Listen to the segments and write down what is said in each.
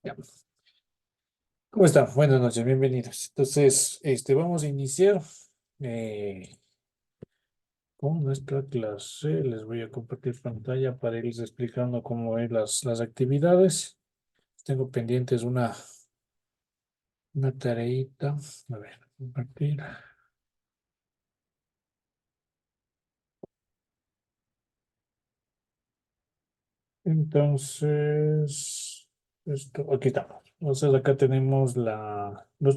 Ya. ¿Cómo están? Buenas noches, bienvenidos. Entonces, vamos a iniciar eh, con nuestra clase. Les voy a compartir pantalla para irles explicando cómo es las actividades. Tengo pendientes una tareita. A ver, compartir. Entonces, aquí estamos. Entonces, acá tenemos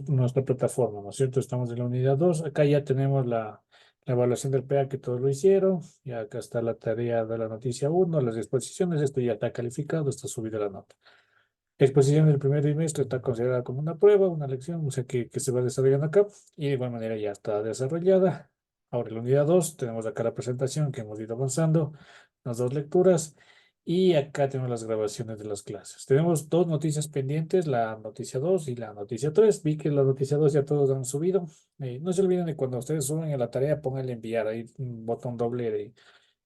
nuestra plataforma, ¿no es cierto? Estamos en la unidad 2. Acá ya tenemos la evaluación del PA que todos lo hicieron. Y acá está la tarea de la noticia uno, las exposiciones. Esto ya está calificado, está subida la nota. Exposición del primer trimestre está considerada como una prueba, una lección, o sea que se va desarrollando acá. Y de igual manera ya está desarrollada. Ahora, en la unidad 2 tenemos acá la presentación que hemos ido avanzando, las dos lecturas. Y acá tenemos las grabaciones de las clases. Tenemos dos noticias pendientes, la noticia 2 y la noticia 3. Vi que la noticia 2 ya todos han subido. No se olviden de cuando ustedes suben a la tarea, pónganle enviar ahí un botón doble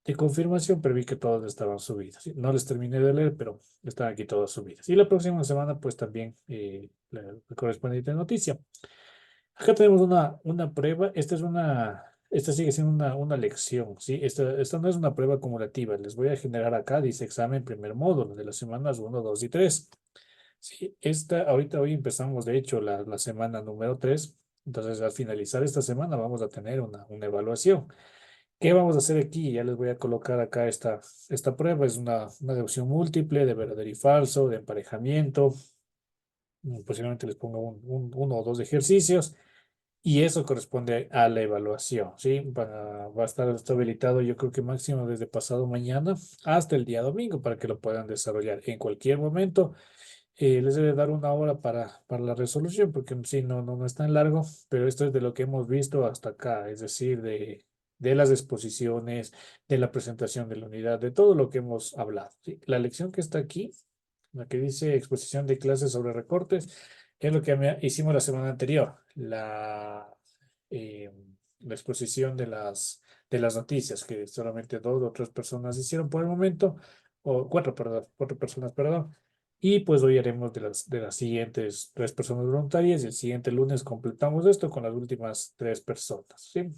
de confirmación, pero vi que todas estaban subidas. ¿Sí? No les terminé de leer, pero están aquí todas subidas. Y la próxima semana, pues también la correspondiente noticia. Acá tenemos una prueba. Esta sigue siendo una lección, ¿sí? Esta no es una prueba acumulativa. Les voy a generar acá, dice examen primer módulo de las semanas uno 2 y 3. Sí, hoy empezamos, de hecho, la semana número 3. Entonces, al finalizar esta semana vamos a tener una evaluación. ¿Qué vamos a hacer aquí? Ya les voy a colocar acá esta prueba. Es una deducción múltiple de verdadero y falso, de emparejamiento. Posiblemente les ponga uno o dos ejercicios y eso corresponde a la evaluación, ¿sí? Va a estar esto habilitado yo creo que máximo desde pasado mañana hasta el día domingo para que lo puedan desarrollar en cualquier momento. Les debe dar una hora para la resolución, porque sí, no es tan largo, pero esto es de lo que hemos visto hasta acá, es decir, de las exposiciones, de la presentación de la unidad, de todo lo que hemos hablado. ¿Sí? La lección que está aquí, la que dice exposición de clases sobre recortes, es lo que hicimos la semana anterior, eh, la exposición de las noticias, que solamente dos o tres personas hicieron por el momento, o cuatro, perdón, cuatro personas, perdón. Y pues hoy haremos de las siguientes tres personas voluntarias y el siguiente lunes completamos esto con las últimas tres personas, ¿sí?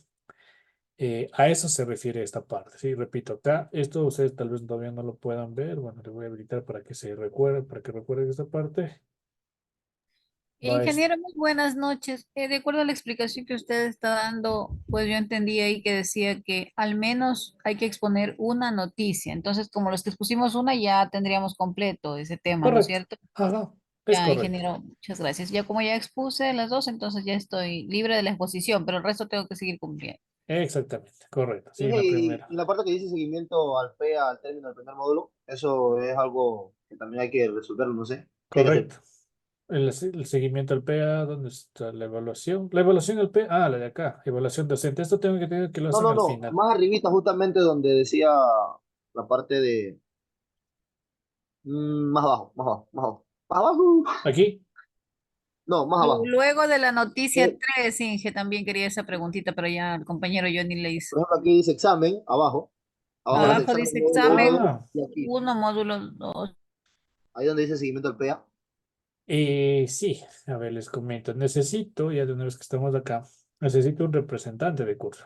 A eso se refiere esta parte, ¿sí? Repito, acá, esto ustedes tal vez todavía no lo puedan ver, bueno, les voy a habilitar para que se recuerden, para que recuerden esta parte. Va es, Ingeniero, muy buenas noches. De acuerdo a la explicación que usted está dando, pues yo entendí ahí que decía que al menos hay que exponer una noticia. Entonces, como los que expusimos una, ya tendríamos completo ese tema, ¿no es correcto, cierto? ajá, es Ya, correcto, ingeniero, muchas gracias. Ya como ya expuse las dos, entonces ya estoy libre de la exposición, pero el resto tengo que seguir cumpliendo. exactamente, correcto, sí, Dije, la y primera, la parte que dice seguimiento al PEA, al término del primer módulo, eso es algo que también hay que resolverlo, no sé. ¿Qué hay que hacer? correcto. El seguimiento al PA, ¿dónde está la evaluación? La evaluación al PA, la de acá, evaluación docente. Esto tengo que tener que lo No, hacen no, al no. final. Más arribita, justamente donde decía la parte de. Más abajo, más abajo, más abajo. Más abajo. Aquí, No, más abajo. Luego de la noticia Eh, 3, Inge, también quería esa preguntita, pero ya el compañero Johnny le hizo. por ejemplo, aquí dice examen, abajo. Abajo dice Abajo examen dice módulo uno examen ah, y aquí. 1, módulo 2. Ahí donde dice seguimiento al PEA. sí, a ver, les comento. Necesito, ya de una vez que estamos acá, necesito un representante de curso.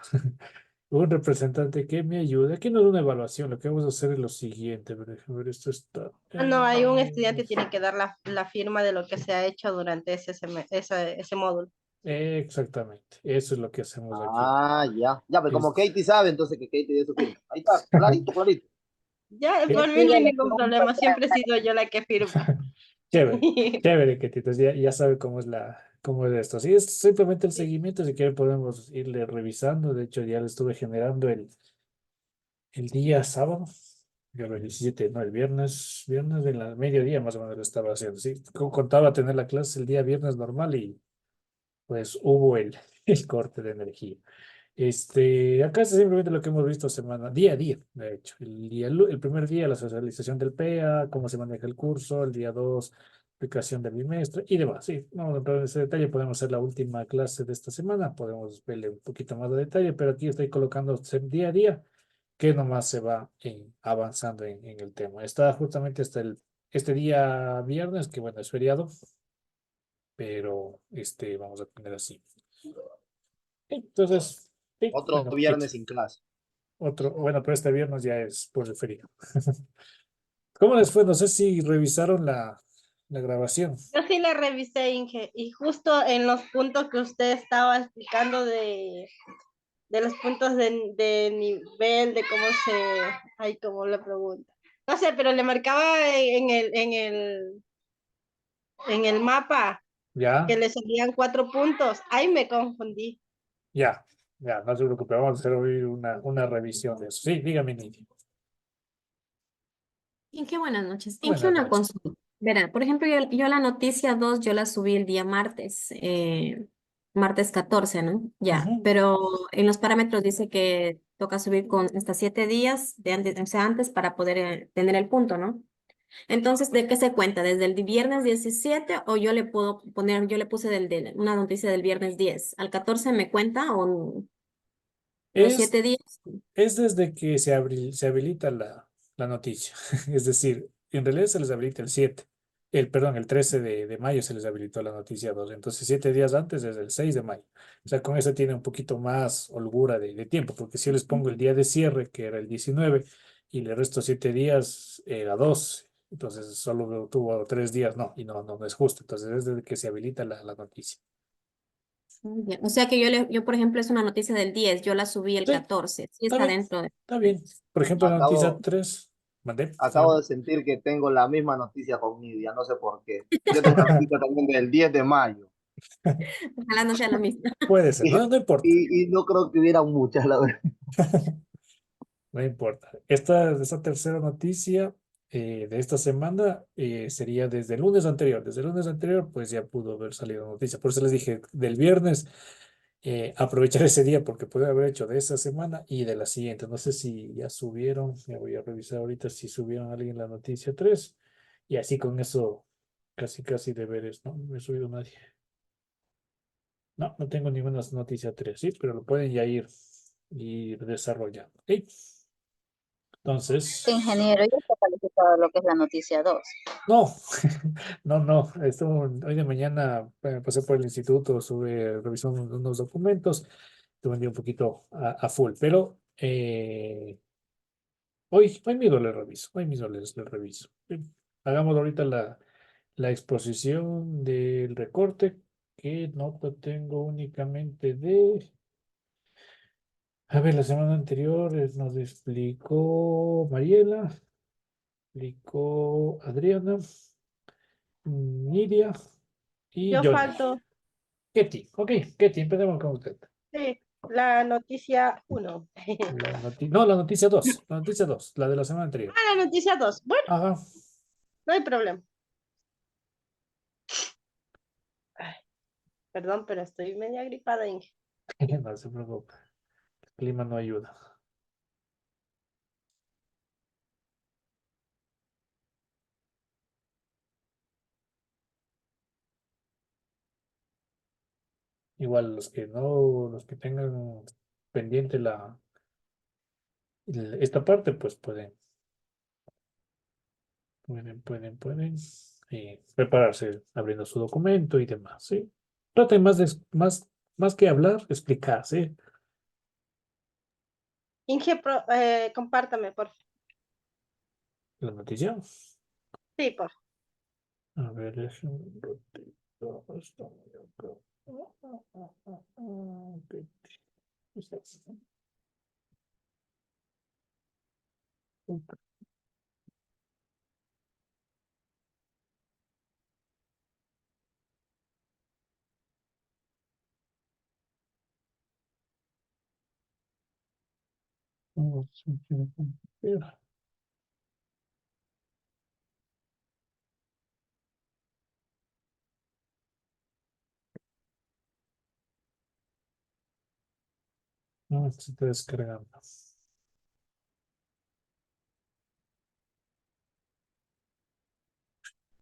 Un representante que me ayude. Aquí no es una evaluación, lo que vamos a hacer es lo siguiente. A ver, esto está. No, hay un estudiante tiene que dar la firma de lo que se ha hecho durante ese módulo. Exactamente, eso es lo que hacemos aquí. Ah, ya. Ya, pero como Es, Katie sabe, entonces que Katie de eso firma. Ahí está, clarito, clarito. Ya, Que por mí no siga hay la ningún pregunta. problema, siempre he sido yo la que firma. Chévere, chévere, que Titos ya sabe cómo es esto. Sí, es simplemente el seguimiento, si quiere podemos irle revisando. De hecho, ya le estuve generando el día sábado, ya el 17, no, el viernes de la mediodía más o menos lo estaba haciendo. Sí, contaba tener la clase el día viernes normal y pues hubo el corte de energía. Acá es simplemente lo que hemos visto día a día, de hecho. El primer día, la socialización del PEA, cómo se maneja el curso, el día 2 aplicación del bimestre y demás. Sí, no vamos a entrar en ese detalle, podemos hacer la última clase de esta semana, podemos verle un poquito más de detalle, pero aquí estoy colocando día a día que nomás se va avanzando en el tema. Está justamente hasta este día viernes, que bueno, es feriado, pero vamos a poner así. Entonces, sí, Otro bueno, viernes sin clase. bueno, pero este viernes ya es por el feriado. ¿Cómo les fue? No sé si revisaron la grabación. Yo sí la revisé, Inge, y justo en los puntos que usted estaba explicando de los puntos de nivel, de cómo ay, cómo le pregunta. No sé, pero le marcaba en el mapa que Ya, le salían 4 puntos. Ahí me confundí. ya, ya, no se preocupe, vamos a hacer hoy una revisión de eso. Sí, dígame, Nidia. Inge, buenas noches. Inge, Buenas una noches. consulta. Verá, por ejemplo, yo la noticia 2 yo la subí el día martes, martes 14, ¿no? Ya, Ujú. pero en los parámetros dice que toca subir con hasta 7 días de antes, o sea, antes para poder tener el punto, ¿no? Entonces, ¿de qué se cuenta? ¿Desde el viernes 17 o yo le puedo poner, yo le puse una noticia del viernes 10? ¿Al 14 me cuenta o los Es 7 días? Es desde que se habilita la noticia. Es decir, en realidad se les habilita el 7. Perdón, el 13 de mayo se les habilitó la noticia 2. Entonces, 7 días antes es el 6 de mayo. O sea, con eso tiene un poquito más holgura de tiempo, porque si yo les pongo el día de cierre, que era el 19, y le resto 7 días, era 12. Entonces, solo tuvo 3 días, no, y no es justo. Entonces, es desde que se habilita la noticia. Ya. O sea que yo, por ejemplo, es una noticia del 10, yo la subí el Sí, 14, sí está está bien, dentro de... está bien. Por ejemplo, la noticia Acabo, 3, mandé, acabo dígame. de sentir que tengo la misma noticia con Nidia, no sé por qué. Yo tengo una noticia también del 10 de mayo. Ojalá no sea la misma. Puede ser, no, no importa, Y no creo que hubiera muchas, la verdad. no importa. Esta tercera noticia de esta semana sería desde el lunes anterior. Desde el lunes anterior, pues ya pudo haber salido noticia. Por eso les dije del viernes, aprovechar ese día porque puede haber hecho de esa semana y de la siguiente. No sé si ya subieron, me voy a revisar ahorita si subieron a alguien la noticia 3 y así con eso casi deberes, ¿no? No he subido nadie. No, no tengo ninguna noticia 3, sí, pero lo pueden ya ir desarrollando. ¿Ok? Entonces, Ingeniero, ya está calificado lo que es la noticia 2. no, no. Hoy de mañana pasé por el instituto, estuve revisando unos documentos, tuve un día un poquito a full, pero hoy mismo le reviso, hoy mismo le reviso. ¿Sí? Hagamos ahorita la exposición del recorte, que no lo tengo únicamente a ver, la semana anterior nos explicó Mariela, explicó Adriana, Nidia y Yo Johnny. falto, Ketty, ok, Ketty, empecemos con usted. sí, la noticia 1. No, la noticia dos, la de la semana anterior. Ah, la noticia 2. Bueno, Ajá, no hay problema. Ay, perdón, pero estoy media gripada, Inge. no se preocupe, el clima no ayuda. Igual los que tengan pendiente esta parte, pues pueden prepararse abriendo su documento y demás, ¿sí? Traten más que hablar, explicar, ¿sí? Inge, compártame, por favor. La noticia. Sí, por favor. A ver, es un ratito. Está muy acá. Ok. No, se está descargando.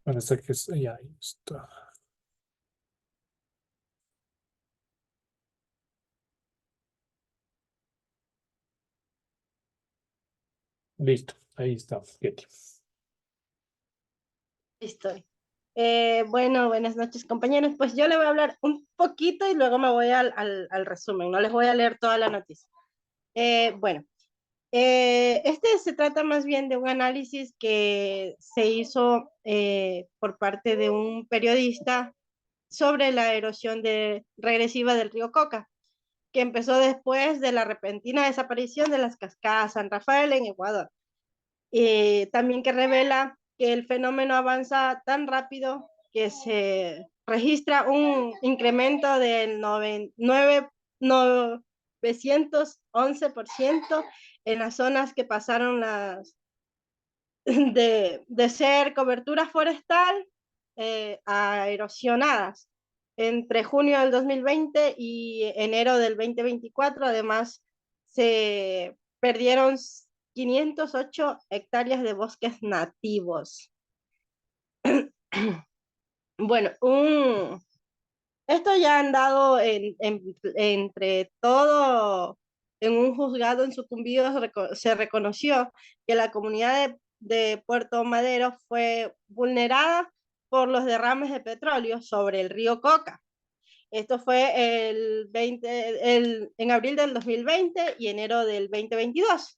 Bueno, está que ya ahí está. Listo, ahí está. Getty. Estoy. Bueno, buenas noches, compañeros. Pues yo le voy a hablar un poquito y luego me voy al resumen. No les voy a leer toda la noticia. Bueno, este se trata más bien de un análisis que se hizo por parte de un periodista sobre la erosión regresiva del río Coca, que empezó después de la repentina desaparición de las cascadas San Rafael en Ecuador. También que revela que el fenómeno avanza tan rápido que se registra un incremento del 911% en las zonas que pasaron de ser cobertura forestal a erosionadas. Entre junio del 2020 y enero del 2024, además, se perdieron 508 hectáreas de bosques nativos. Bueno, esto ya han dado entre todo, en un juzgado en Sucumbíos se reconoció que la comunidad de Puerto Madero fue vulnerada por los derrames de petróleo sobre el río Coca. Esto fue en abril del 2020 y enero del 2022,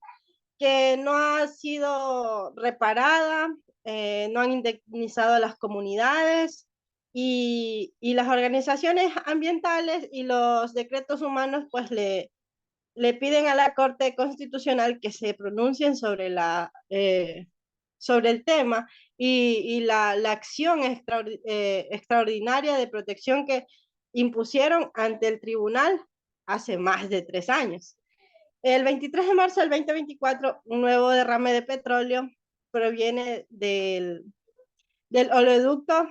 que no ha sido reparada, no han indemnizado a las comunidades y las organizaciones ambientales y los decretos humanos pues le piden a la Corte Constitucional que se pronuncien sobre el tema y la acción extraordinaria de protección que impusieron ante el tribunal hace más de 3 años. El 23 de marzo del 2024, un nuevo derrame de petróleo proviene del oleoducto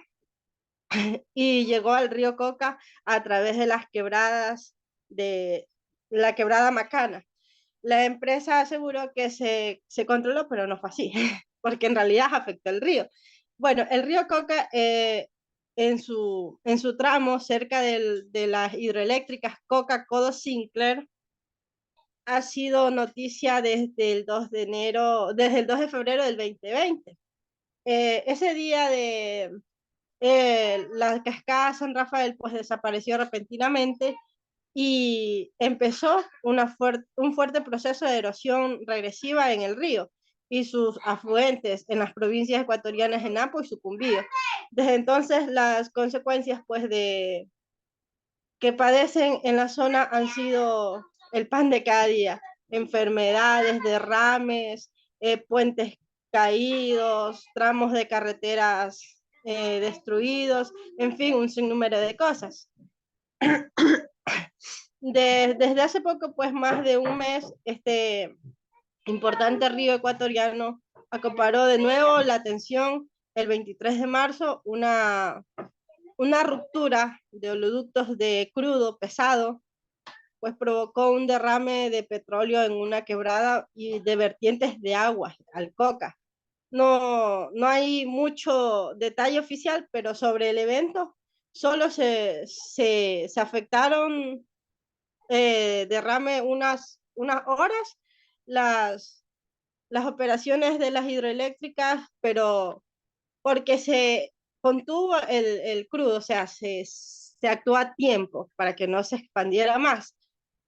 y llegó al río Coca a través de las quebradas de la quebrada Macana. La empresa aseguró que se controló, pero no fue así, porque en realidad afectó el río. Bueno, el río Coca en su tramo cerca de las hidroeléctricas Coca Codo Sinclair ha sido noticia desde el 2 de febrero del 2020. Ese día la cascada San Rafael pues desapareció repentinamente y empezó un fuerte proceso de erosión regresiva en el río y sus afluentes en las provincias ecuatorianas de Napo y Sucumbíos. Desde entonces las consecuencias pues que padecen en la zona han sido el pan de cada día: enfermedades, derrames, puentes caídos, tramos de carreteras destruidos, en fin, un sinnúmero de cosas. Desde hace poco, pues más de un mes, este importante río ecuatoriano acaparó de nuevo la atención. El 23 de marzo, una ruptura de oleoductos de crudo pesado pues provocó un derrame de petróleo en una quebrada y de vertientes de agua al Coca. No hay mucho detalle oficial, pero sobre el evento solo se afectaron derrame unas horas las operaciones de las hidroeléctricas, pero porque se contuvo el crudo, o sea, se actuó a tiempo para que no se expandiera más,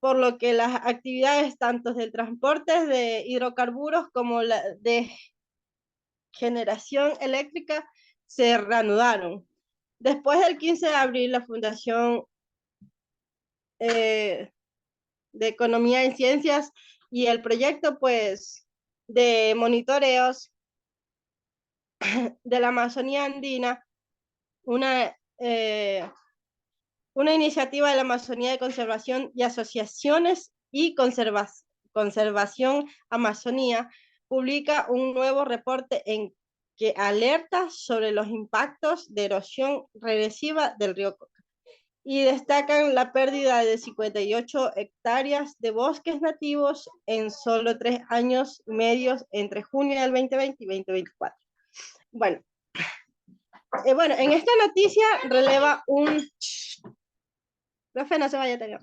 por lo que las actividades tanto del transporte de hidrocarburos como la de generación eléctrica se reanudaron. Después del 15 de abril, la Fundación de Economía y Ciencias y el proyecto pues de monitoreos de la Amazonía Andina, una iniciativa de la Amazonía de Conservación y Asociaciones y Conservación Amazonía, publica un nuevo reporte en que alerta sobre los impactos de erosión regresiva del río Coca y destacan la pérdida de 58 hectáreas de bosques nativos en solo 3 años medios entre junio del 2020 y 2024. Bueno, en esta noticia releva profe, no se vaya a tener.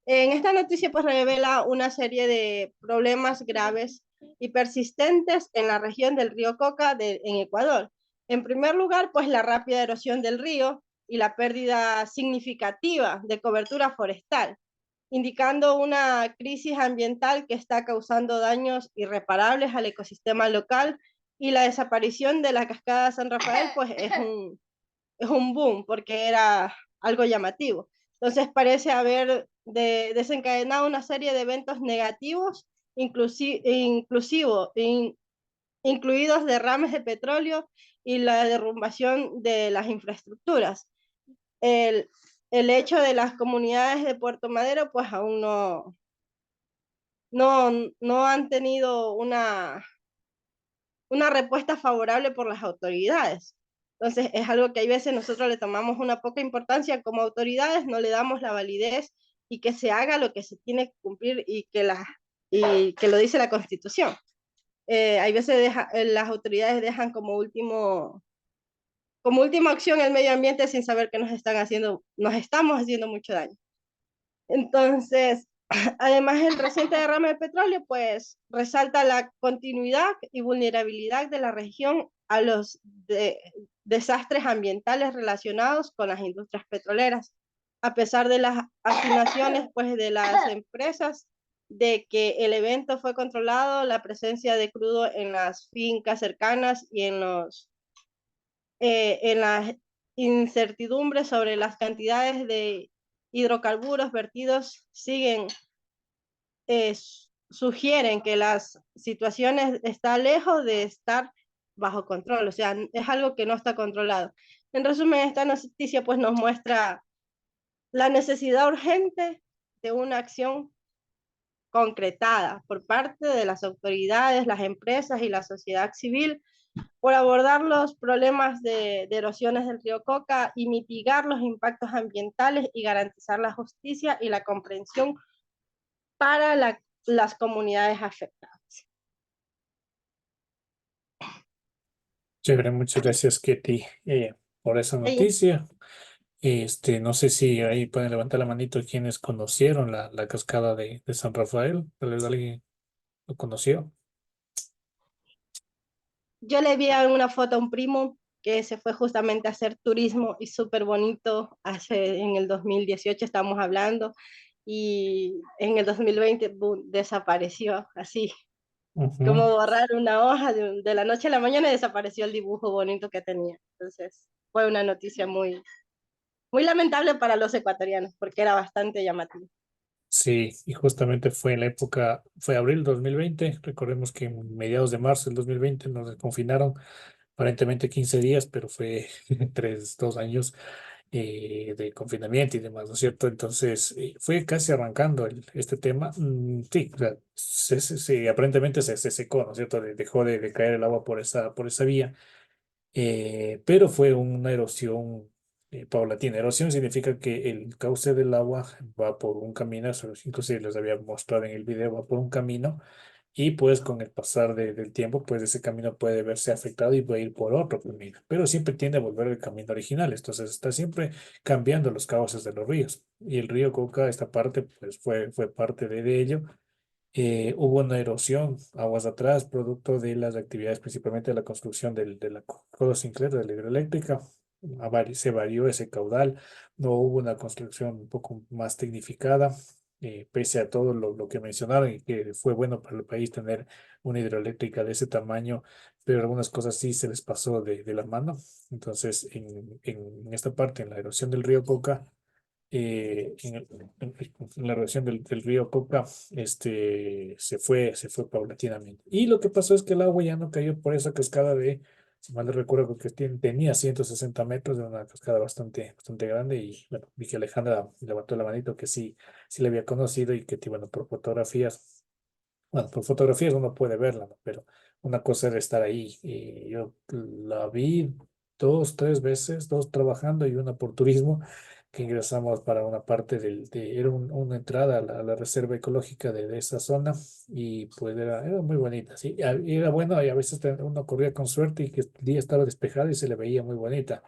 En esta noticia pues revela una serie de problemas graves y persistentes en la región del río Coca en Ecuador. En primer lugar, pues la rápida erosión del río y la pérdida significativa de cobertura forestal, indicando una crisis ambiental que está causando daños irreparables al ecosistema local, y la desaparición de la cascada San Rafael pues es un boom porque era algo llamativo. Entonces parece haber desencadenado una serie de eventos negativos, incluidos derrames de petróleo y la derrumbación de las infraestructuras. El, el hecho de las comunidades de Puerto Madero pues aún no han tenido una respuesta favorable por las autoridades. Entonces es algo que hay veces nosotros le tomamos una poca importancia como autoridades, no le damos la validez y que se haga lo que se tiene que cumplir y que lo dice la Constitución. Hay veces las autoridades dejan como última opción el medio ambiente sin saber que nos estamos haciendo mucho daño. Entonces, además, el reciente derrame de petróleo, pues, resalta la continuidad y vulnerabilidad de la región a los desastres ambientales relacionados con las industrias petroleras, a pesar de las afirmaciones, pues, de las empresas de que el evento fue controlado, la presencia de crudo en las fincas cercanas y en las incertidumbres sobre las cantidades de hidrocarburos vertidos sugieren que las situaciones están lejos de estar bajo control, o sea, es algo que no está controlado. En resumen, esta noticia pues nos muestra la necesidad urgente de una acción concretada por parte de las autoridades, las empresas y la sociedad civil por abordar los problemas de erosiones del río Coca y mitigar los impactos ambientales y garantizar la justicia y la comprensión para las comunidades afectadas. Chévere, muchas gracias, Ketty, por esa noticia. No sé si ahí pueden levantar la manito quienes conocieron la cascada de San Rafael. Tal vez alguien lo conoció. Yo le vi en una foto a un primo que se fue justamente a hacer turismo y súper bonito, en el 2018 estamos hablando, y en el 2020 boom, desapareció, así como borrar una hoja de la noche a la mañana, y desapareció el dibujo bonito que tenía. Entonces fue una noticia muy, muy lamentable para los ecuatorianos porque era bastante llamativo. Sí, y justamente fue en la época, fue abril 2020. Recordemos que en mediados de marzo del 2020 nos confinaron aparentemente 15 días, pero fue 2 años de confinamiento y demás, ¿no es cierto? Entonces, fue casi arrancando este tema. Sí, o sea, aparentemente se secó, ¿no es cierto? Dejó de caer el agua por esa vía, pero fue una erosión paulatina. Erosión significa que el cauce del agua va por un camino, eso inclusive les había mostrado en el video, va por un camino y pues con el pasar del tiempo, pues ese camino puede verse afectado y puede ir por otro camino, pero siempre tiende a volver al camino original. Entonces está siempre cambiando los cauces de los ríos. Y el río Coca, esta parte, pues fue parte de ello. Hubo una erosión aguas atrás, producto de las actividades, principalmente de la construcción de la Codo Sinclair, de la hidroeléctrica. Se varió ese caudal, no hubo una construcción un poco más tecnificada, pese a todo lo que mencionaron y que fue bueno para el país tener una hidroeléctrica de ese tamaño, pero algunas cosas sí se les pasó de la mano. Entonces, en esta parte, en la erosión del río Coca, en la erosión del río Coca, se fue paulatinamente. Y lo que pasó es que el agua ya no cayó por esa cascada si mal no recuerdo, que tenía 160 metros, de una cascada bastante grande. Y bueno, vi que Alejandra levantó la manito que sí la había conocido y que, bueno, por fotografías uno puede verla, ¿no? Pero una cosa era estar ahí. Y yo la vi 2, 3 veces, dos trabajando y una por turismo, que ingresamos para una parte era una entrada a la reserva ecológica de esa zona. Y pues era muy bonita, sí. Y era bueno, y a veces uno corría con suerte y que el día estaba despejado y se le veía muy bonita.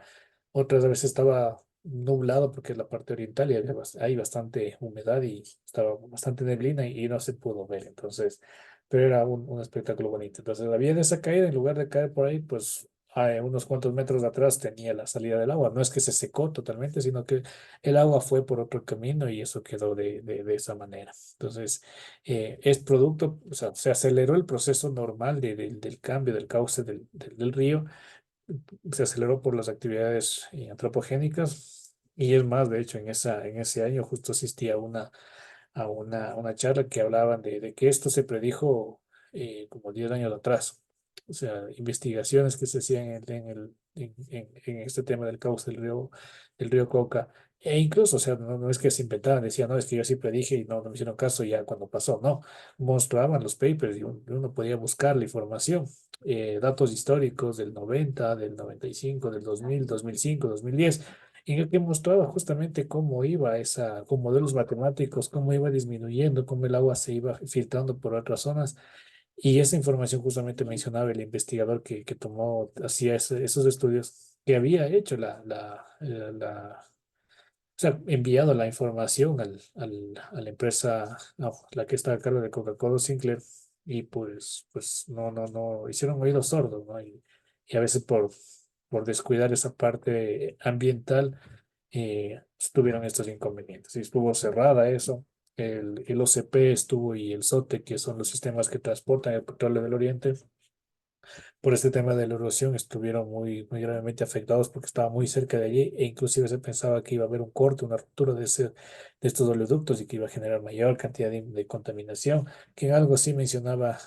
Otras veces estaba nublado porque es la parte oriental y hay bastante humedad y estaba bastante neblina y no se pudo ver. Entonces, pero era un espectáculo bonito. Entonces, había esa caída, en lugar de caer por ahí, pues unos cuantos metros atrás tenía la salida del agua. No es que se secó totalmente, sino que el agua fue por otro camino y eso quedó de esa manera. Entonces, es producto, o sea, se aceleró el proceso normal del cambio del cauce del río, se aceleró por las actividades antropogénicas y es más, de hecho, en ese año justo asistía a una charla que hablaban de que esto se predijo como 10 años atrás. O sea, investigaciones que se hacían en este tema del cauce del río Coca. E incluso, o sea, no es que se inventaban, decían, no, es que yo sí predije y no me hicieron caso ya cuando pasó. No, mostraban los papers y uno podía buscar la información, datos históricos del 90, del 95, del 2000, 2005, 2010 en el que mostraba justamente cómo iba con modelos matemáticos, cómo iba disminuyendo, cómo el agua se iba filtrando por otras zonas. Y esa información justamente mencionaba el investigador que hacía esos estudios, que había hecho o sea, enviado la información a la empresa, no, la que está a cargo de Coca-Cola Sinclair, y pues no, hicieron oídos sordos, ¿no? Y a veces por descuidar esa parte ambiental, tuvieron estos inconvenientes. Y estuvo cerrada eso. El OCP estuvo y el SOTE, que son los sistemas que transportan el petróleo del Oriente, por este tema de la erosión estuvieron muy gravemente afectados porque estaba muy cerca de allí e inclusive se pensaba que iba a haber un corte, una ruptura de estos oleoductos y que iba a generar mayor cantidad de contaminación, que en algo sí mencionaba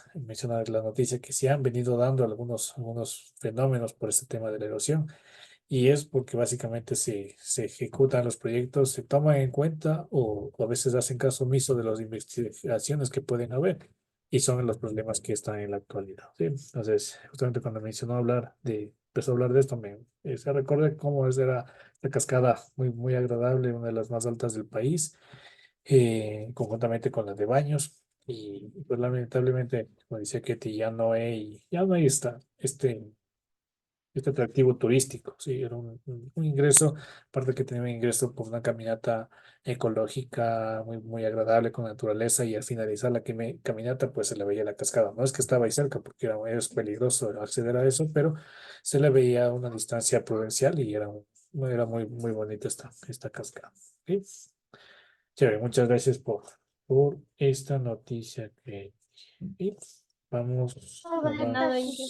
la noticia que se han venido dando algunos fenómenos por este tema de la erosión. Y es porque básicamente se ejecutan los proyectos, se toman en cuenta o a veces hacen caso omiso de las investigaciones que pueden haber y son los problemas que están en la actualidad. ¿Sí? Entonces, justamente cuando empezó a hablar de esto, se recordé cómo era la cascada muy agradable, una de las más altas del país, conjuntamente con la de Baños. Y pues lamentablemente, como decía Ketty, ya no hay este atractivo turístico, sí, era un ingreso, aparte que tenía un ingreso por una caminata ecológica muy agradable con naturaleza y al finalizar la caminata pues se le veía la cascada. No es que estaba ahí cerca porque es peligroso acceder a eso, pero se le veía a una distancia prudencial y era muy bonita esta cascada. ¿Sí? Chévere, muchas gracias por esta noticia y vamos, De nada, Inge.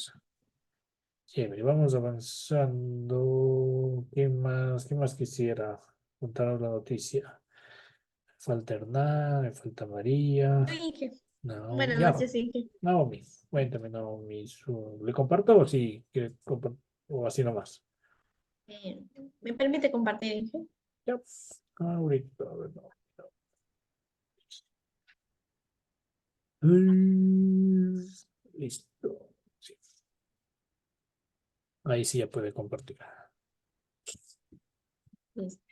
chévere, vamos avanzando. ¿Qué más quisiera contaros la noticia? Falta Hernán, me falta María. Inge. No, Buenas ya, noches, Inge. Naomi, cuéntame, Naomi, ¿le comparto o sí o así nomás? ¿Me permite compartir, Inge? Ya, ahorita, a ver, no. Mm, Listo. Sí, ahí sí ya puede compartir. Listo.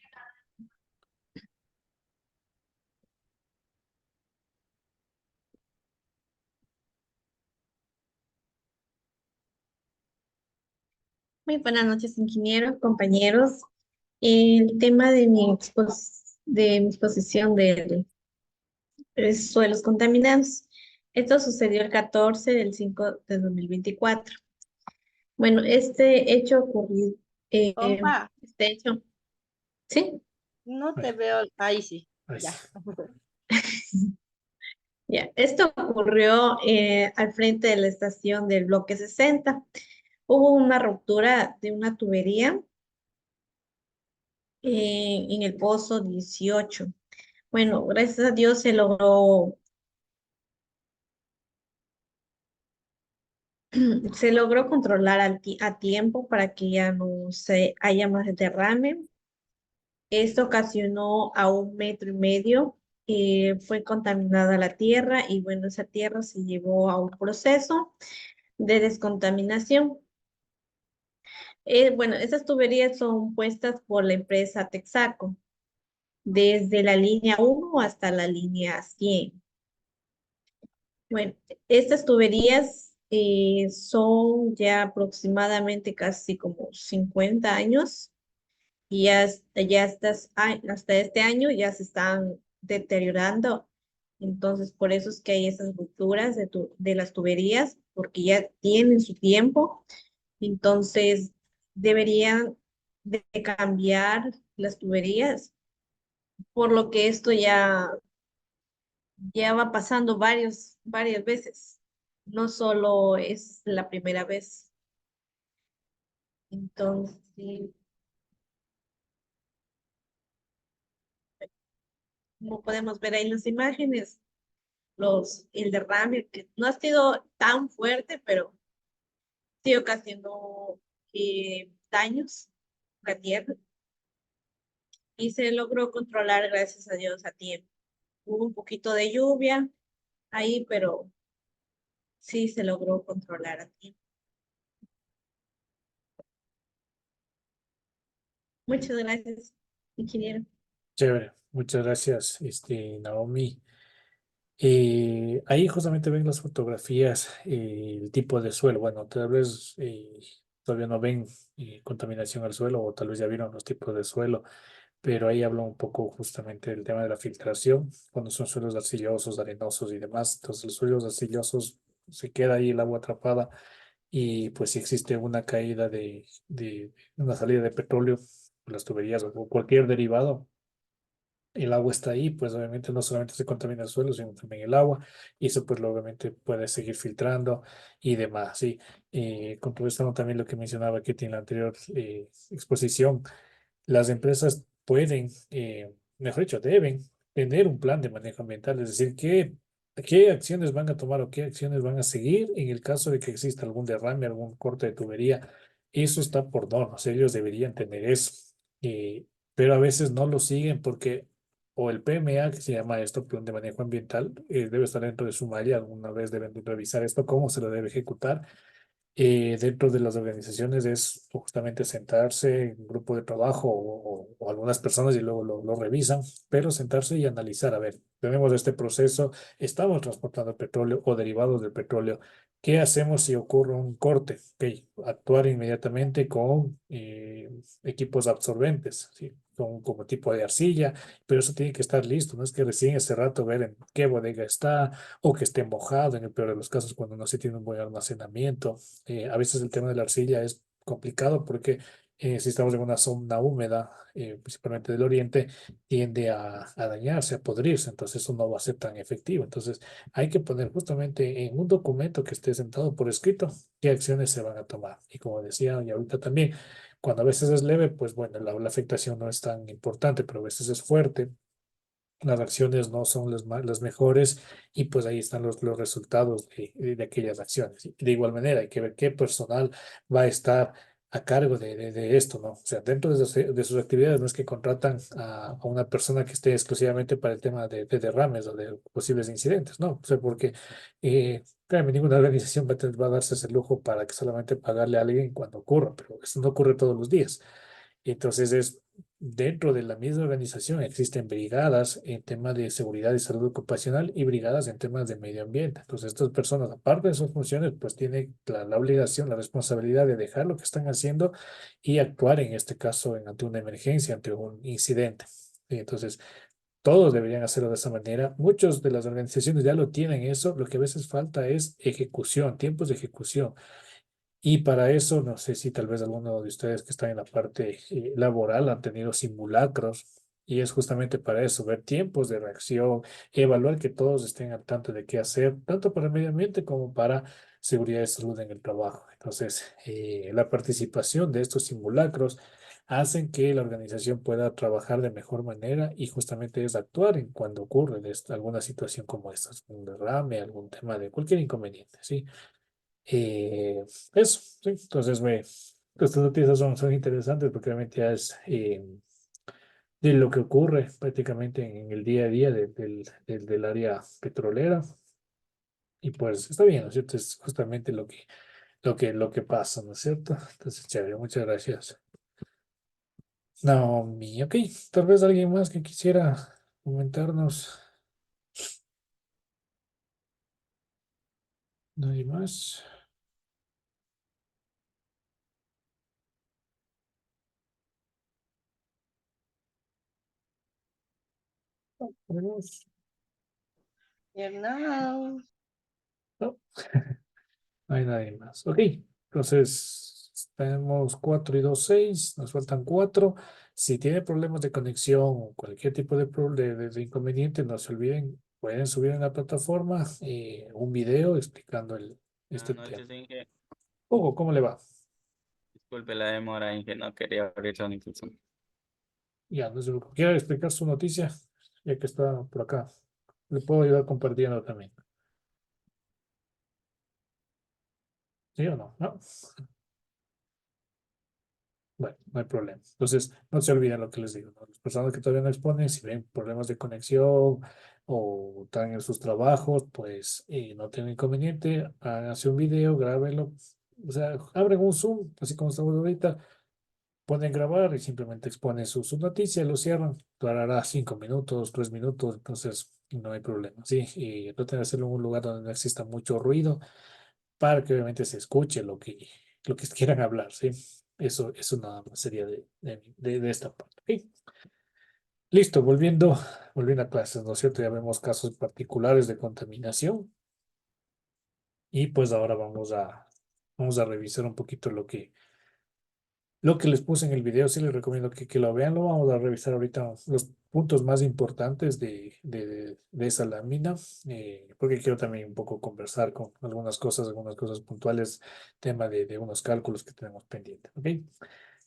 Muy buenas noches, ingenieros, compañeros. El tema de mi exposición de suelos contaminados. Esto sucedió el 14 del 5 de 2024. Bueno, este hecho ocurrió, Compa, este hecho, ¿sí? no te Ahí, veo. Ahí sí. ahí Ya. sí. Ya, esto ocurrió al frente de la estación del bloque 60. Hubo una ruptura de una tubería en el pozo 18. Bueno, gracias a Dios se logró controlar a tiempo para que ya no se haya más derrame. Esto ocasionó a 1,5 metros, fue contaminada la tierra y bueno, esa tierra se llevó a un proceso de descontaminación. Bueno, esas tuberías son puestas por la empresa Texaco, desde la línea 1 hasta la línea 100. Bueno, estas tuberías son ya aproximadamente casi como 50 años y hasta este año ya se están deteriorando. Entonces, por eso es que hay esas rupturas de las tuberías, porque ya tienen su tiempo. Entonces, deberían de cambiar las tuberías, por lo que esto ya va pasando varias veces. No solo es la primera vez. Entonces, como podemos ver ahí en las imágenes, el derrame, que no ha sido tan fuerte, pero sí ocasionó daños a la tierra y se logró controlar, gracias a Dios, a tiempo. Hubo un poquito de lluvia ahí, pero sí se logró controlar a tiempo. Muchas gracias, ingeniero. Chévere. Muchas gracias, Naomi. Ahí justamente ven las fotografías, el tipo de suelo. Bueno, tal vez todavía no ven contaminación al suelo o tal vez ya vieron los tipos de suelo, pero ahí hablo un poco justamente del tema de la filtración, cuando son suelos arcillosos, arenosos y demás. Entonces, los suelos arcillosos se queda ahí el agua atrapada y pues si existe una caída de una salida de petróleo, las tuberías o cualquier derivado, el agua está ahí, pues obviamente no solamente se contamina el suelo, sino también el agua, y eso pues obviamente puede seguir filtrando y demás, ¿sí? Contrarrestando también lo que mencionaba Kitty en la anterior exposición, las empresas pueden, mejor dicho, deben tener un plan de manejo ambiental, es decir, qué acciones van a tomar o qué acciones van a seguir en el caso de que exista algún derrame, algún corte de tubería. Eso está por normas, ellos deberían tener eso. eh, pero a veces no lo siguen porque o el PMA, que se llama esto, Plan de Manejo Ambiental, debe estar dentro de su malla, alguna vez deben de revisar esto, cómo se lo debe ejecutar dentro de las organizaciones es justamente sentarse en un grupo de trabajo o algunas personas y luego lo revisan, pero sentarse y analizar, a ver, tenemos este proceso, estamos transportando petróleo o derivados del petróleo, ¿qué hacemos si ocurre un corte? Ok, actuar inmediatamente con equipos absorbentes, ¿sí? Como tipo de arcilla, pero eso tiene que estar listo, no es que recién ese rato ver en qué bodega está o que esté mojado, en el peor de los casos, cuando no se tiene un buen almacenamiento. A veces el tema de la arcilla es complicado porque si estamos en una zona húmeda, principalmente del oriente, tiende a dañarse, a podrirse, entonces eso no va a ser tan efectivo. Entonces hay que poner justamente en un documento que esté sentado por escrito qué acciones se van a tomar. Y como decía, y ahorita también, cuando a veces es leve, pues bueno, la afectación no es tan importante, pero a veces es fuerte, las acciones no son las mejores y pues ahí están los resultados de aquellas acciones. Y de igual manera, hay que ver qué personal va a estar a cargo de esto, ¿no? O sea, dentro de sus actividades no es que contratan a una persona que esté exclusivamente para el tema de derrames o de posibles incidentes, ¿no? O sea, porque créanme, ninguna organización va a darse ese lujo para que solamente pagarle a alguien cuando ocurra, pero eso no ocurre todos los días. Entonces es dentro de la misma organización existen brigadas en temas de seguridad y salud ocupacional y brigadas en temas de medio ambiente. Entonces estas personas, aparte de sus funciones, pues tienen la obligación, la responsabilidad de dejar lo que están haciendo y actuar en este caso ante una emergencia, ante un incidente. Y entonces todos deberían hacerlo de esa manera. Muchas de las organizaciones ya lo tienen eso. Lo que a veces falta es ejecución, tiempos de ejecución. Y para eso, no sé si tal vez alguno de ustedes que están en la parte laboral han tenido simulacros y es justamente para eso, ver tiempos de reacción, evaluar que todos estén al tanto de qué hacer, tanto para el medio ambiente como para seguridad y salud en el trabajo. Entonces, la participación de estos simulacros hacen que la organización pueda trabajar de mejor manera y justamente es actuar en cuando ocurre alguna situación como esta, un derrame, algún tema de cualquier inconveniente, ¿sí? Eso, sí. Entonces, estas noticias son interesantes porque realmente ya es de lo que ocurre prácticamente en el día a día del área petrolera. Y pues está bien, ¿no es cierto? Es justamente lo que pasa, ¿no es cierto? Entonces, chévere, muchas gracias. Naomi, ok, tal vez alguien más que quisiera comentarnos. Nadie más. ¿Tenemos? No. No, no hay nadie más. Ok, entonces Tenemos 4 y 2, 6. Nos faltan 4. Si tiene problemas de conexión o cualquier tipo de inconveniente, no se olviden, pueden subir en la plataforma un video explicando este Buenas tema. noches, Inge. Hugo, ¿cómo le va? Disculpe la demora, Inge, no quería abrir la inclusión. Ya, no se preocupe. ¿Quiere explicar su noticia? Ya que está por acá. Le puedo ayudar compartiendo también. ¿Sí o no? ¿No? Bueno, no hay problema. Entonces, no se olviden lo que les digo, ¿no? Las personas que todavía no exponen, si ven problemas de conexión o están en sus trabajos, pues no tienen inconveniente, háganse un video, grábenlo. O sea, abren un Zoom, así como estamos ahorita, ponen grabar y simplemente exponen su noticia, lo cierran. Durará 5 minutos, 3 minutos, entonces no hay problema, ¿sí? Y traten de hacerlo en un lugar donde no exista mucho ruido para que obviamente se escuche lo que quieran hablar, ¿sí? Eso nada más sería de esta parte. ¿Ok? Listo, volviendo a clases, ¿no es cierto? Ya vemos casos particulares de contaminación y pues ahora vamos a revisar un poquito lo que les puse en el video. Sí les recomiendo que lo vean. Lo vamos a revisar ahorita los puntos más importantes de esa lámina, porque quiero también un poco conversar con algunas cosas puntuales, tema de unos cálculos que tenemos pendientes. ¿Ok?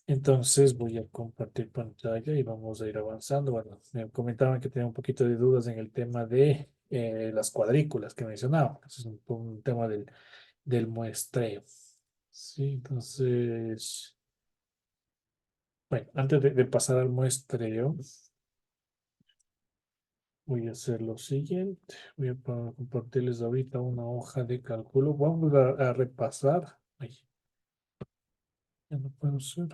Entonces voy a compartir pantalla y vamos a ir avanzando. Bueno, me comentaban que tenía un poquito de dudas en el tema de las cuadrículas que mencionaba. Ese es un tema del muestreo. Sí, entonces... Bueno, antes de pasar al muestreo, voy a hacer lo siguiente. Voy a compartirles ahorita una hoja de cálculo. Vamos a repasar. Ay, ya no puedo hacer.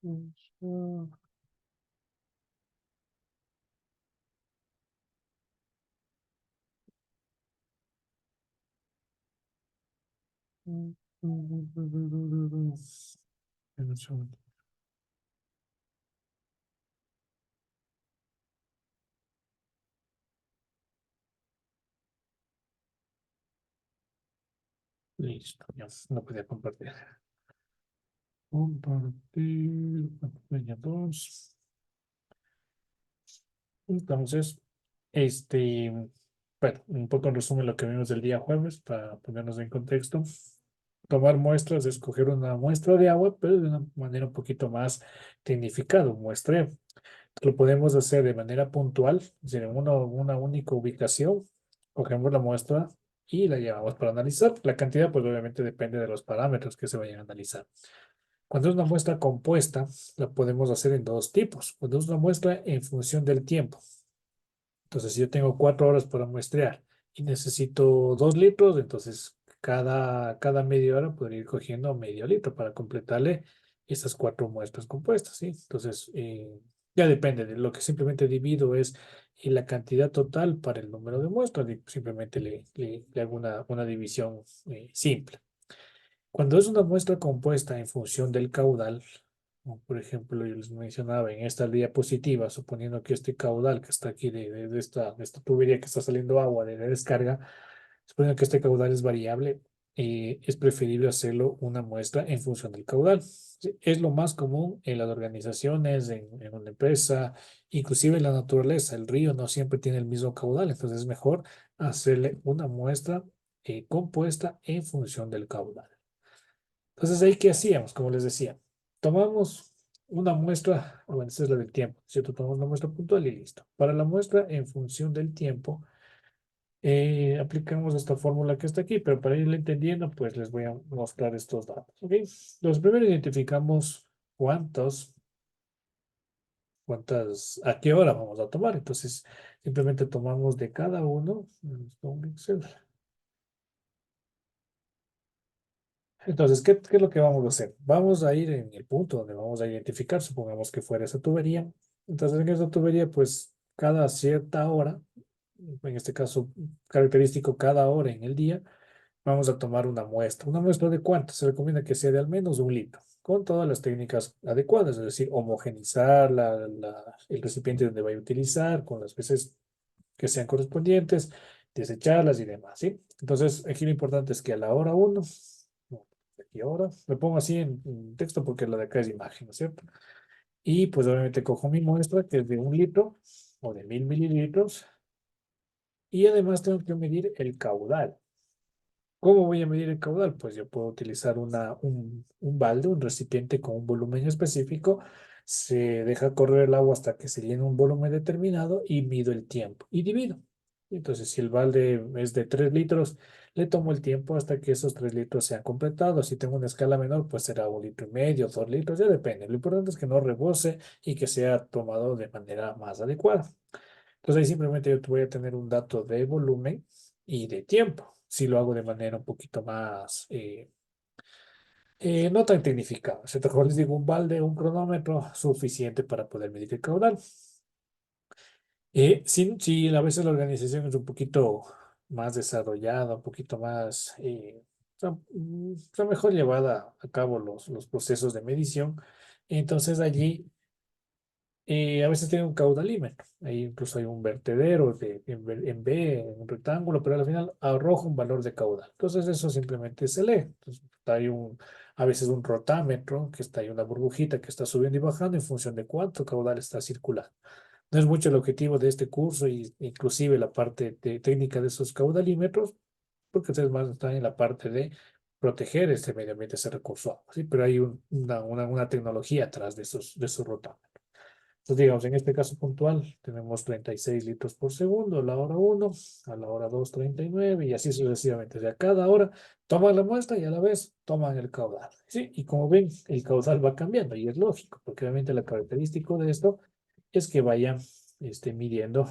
Espera un segundo. Listo, ya no podía compartir. Compartir pantalla 2. Entonces, bueno, un poco en resumen lo que vimos el día jueves para ponernos en contexto. Tomar muestras, escoger una muestra de agua, pero de una manera un poquito más tecnificada, un muestreo. Lo podemos hacer de manera puntual, es decir, en una única ubicación, cogemos la muestra y la llevamos para analizar. La cantidad, pues obviamente depende de los parámetros que se vayan a analizar. Cuando es una muestra compuesta, la podemos hacer en dos tipos. Cuando es una muestra en función del tiempo. Entonces, si yo tengo 4 horas para muestrear y necesito 2 litros, entonces cada media hora podría ir cogiendo medio litro para completarle esas 4 muestras compuestas, ¿sí? Entonces, ya depende de lo que simplemente divido es la cantidad total para el número de muestras y simplemente le hago una división simple. Cuando es una muestra compuesta en función del caudal, como por ejemplo, yo les mencionaba en esta diapositiva, suponiendo que este caudal que está aquí de esta tubería que está saliendo agua de la descarga, suponiendo que este caudal es variable, es preferible hacerlo una muestra en función del caudal. Sí, es lo más común en las organizaciones, en una empresa, inclusive en la naturaleza. El río no siempre tiene el mismo caudal, entonces es mejor hacerle una muestra compuesta en función del caudal. Entonces, ahí, ¿qué hacíamos? Como les decía, tomamos una muestra, bueno, esa es la del tiempo, ¿cierto? Tomamos una muestra puntual y listo. Para la muestra en función del tiempo, aplicamos esta fórmula que está aquí, pero para irla entendiendo, pues les voy a mostrar estos datos, ¿ok? Entonces, primero identificamos a qué hora vamos a tomar. Entonces, simplemente tomamos de cada uno, un Excel. Entonces, ¿qué es lo que vamos a hacer? Vamos a ir en el punto donde vamos a identificar, supongamos que fuera esa tubería. Entonces, en esa tubería, pues cada cierta hora, en este caso característico cada hora en el día, vamos a tomar una muestra. ¿Una muestra de cuánto? Se recomienda que sea de al menos 1 litro, con todas las técnicas adecuadas, es decir, homogenizar el recipiente donde vaya a utilizar, con las veces que sean correspondientes, desecharlas y demás, ¿sí? Entonces, aquí lo importante es que a la hora 1, aquí ahora, lo pongo así en texto porque la de acá es imagen, ¿no es cierto? Y pues obviamente cojo mi muestra que es de 1 litro o de 1000 mililitros y además tengo que medir el caudal. ¿Cómo voy a medir el caudal? Pues yo puedo utilizar un balde, un recipiente con un volumen específico. Se deja correr el agua hasta que se llene un volumen determinado y mido el tiempo y divido. Entonces, si el balde es de 3 litros, le tomo el tiempo hasta que esos 3 litros sean completados. Si tengo una escala menor, pues será 1,5 litros, 2 litros, ya depende. Lo importante es que no rebose y que sea tomado de manera más adecuada. Entonces ahí simplemente yo te voy a tener un dato de volumen y de tiempo. Si lo hago de manera un poquito más, no tan tecnificada. O sea, mejor les digo un balde, un cronómetro suficiente para poder medir el caudal. Si a veces la organización es un poquito más desarrollada, un poquito más, está mejor llevada a cabo los procesos de medición. Entonces allí a veces tiene un caudalímetro. Ahí incluso hay un vertedero en B, en un rectángulo, pero al final arroja un valor de caudal. Entonces eso simplemente se lee. Entonces, hay a veces un rotámetro, que está ahí una burbujita que está subiendo y bajando en función de cuánto caudal está circulando. No es mucho el objetivo de este curso y inclusive la parte técnica de esos caudalímetros, porque ustedes más están en la parte de proteger este medio ambiente, ese recurso agua, ¿sí? Pero hay una tecnología atrás de esos rotámetros. Entonces, digamos, en este caso puntual, tenemos 36 litros por segundo a la hora 1, a la hora 2, 39, y así sucesivamente. O sea, cada hora toman la muestra y a la vez toman el caudal. ¿Sí? Y como ven, el caudal va cambiando y es lógico, porque obviamente la característica de esto es que vayan midiendo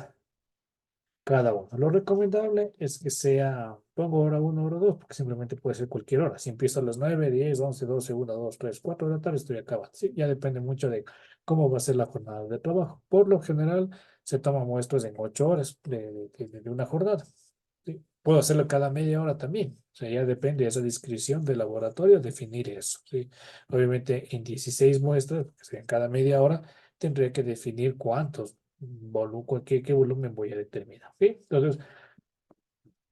cada uno. Lo recomendable es que sea, pongo hora 1, hora 2, porque simplemente puede ser cualquier hora. Si empiezo a las 9, 10, 11, 12, 1, 2, 3, 4 de la tarde, estoy acabando. Sí, ya depende mucho de cómo va a ser la jornada de trabajo. Por lo general, se toman muestras en 8 horas de una jornada. ¿Sí? Puedo hacerlo cada media hora también. O sea, ya depende de esa discreción del laboratorio definir eso. ¿Sí? Obviamente, en 16 muestras, que sean cada media hora, tendría que definir cuántos qué volumen voy a determinar. ¿Sí? Entonces,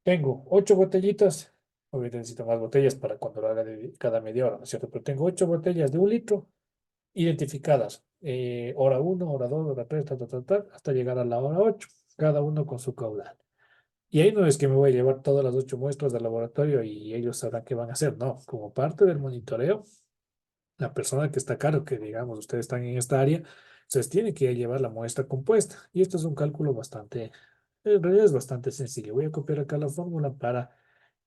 tengo 8 botellitas. Obviamente necesito más botellas para cuando lo haga cada media hora, ¿no es cierto? Pero tengo 8 botellas de 1 litro identificadas. Hora 1, hora 2, hora 3, hasta llegar a la hora 8, cada uno con su caudal. Y ahí no es que me voy a llevar todas las 8 muestras del laboratorio y ellos sabrán qué van a hacer. No, como parte del monitoreo, la persona que está a cargo, que digamos, ustedes están en esta área, se tiene que llevar la muestra compuesta. Y esto es un cálculo bastante, en realidad es bastante sencillo. Voy a copiar acá la fórmula para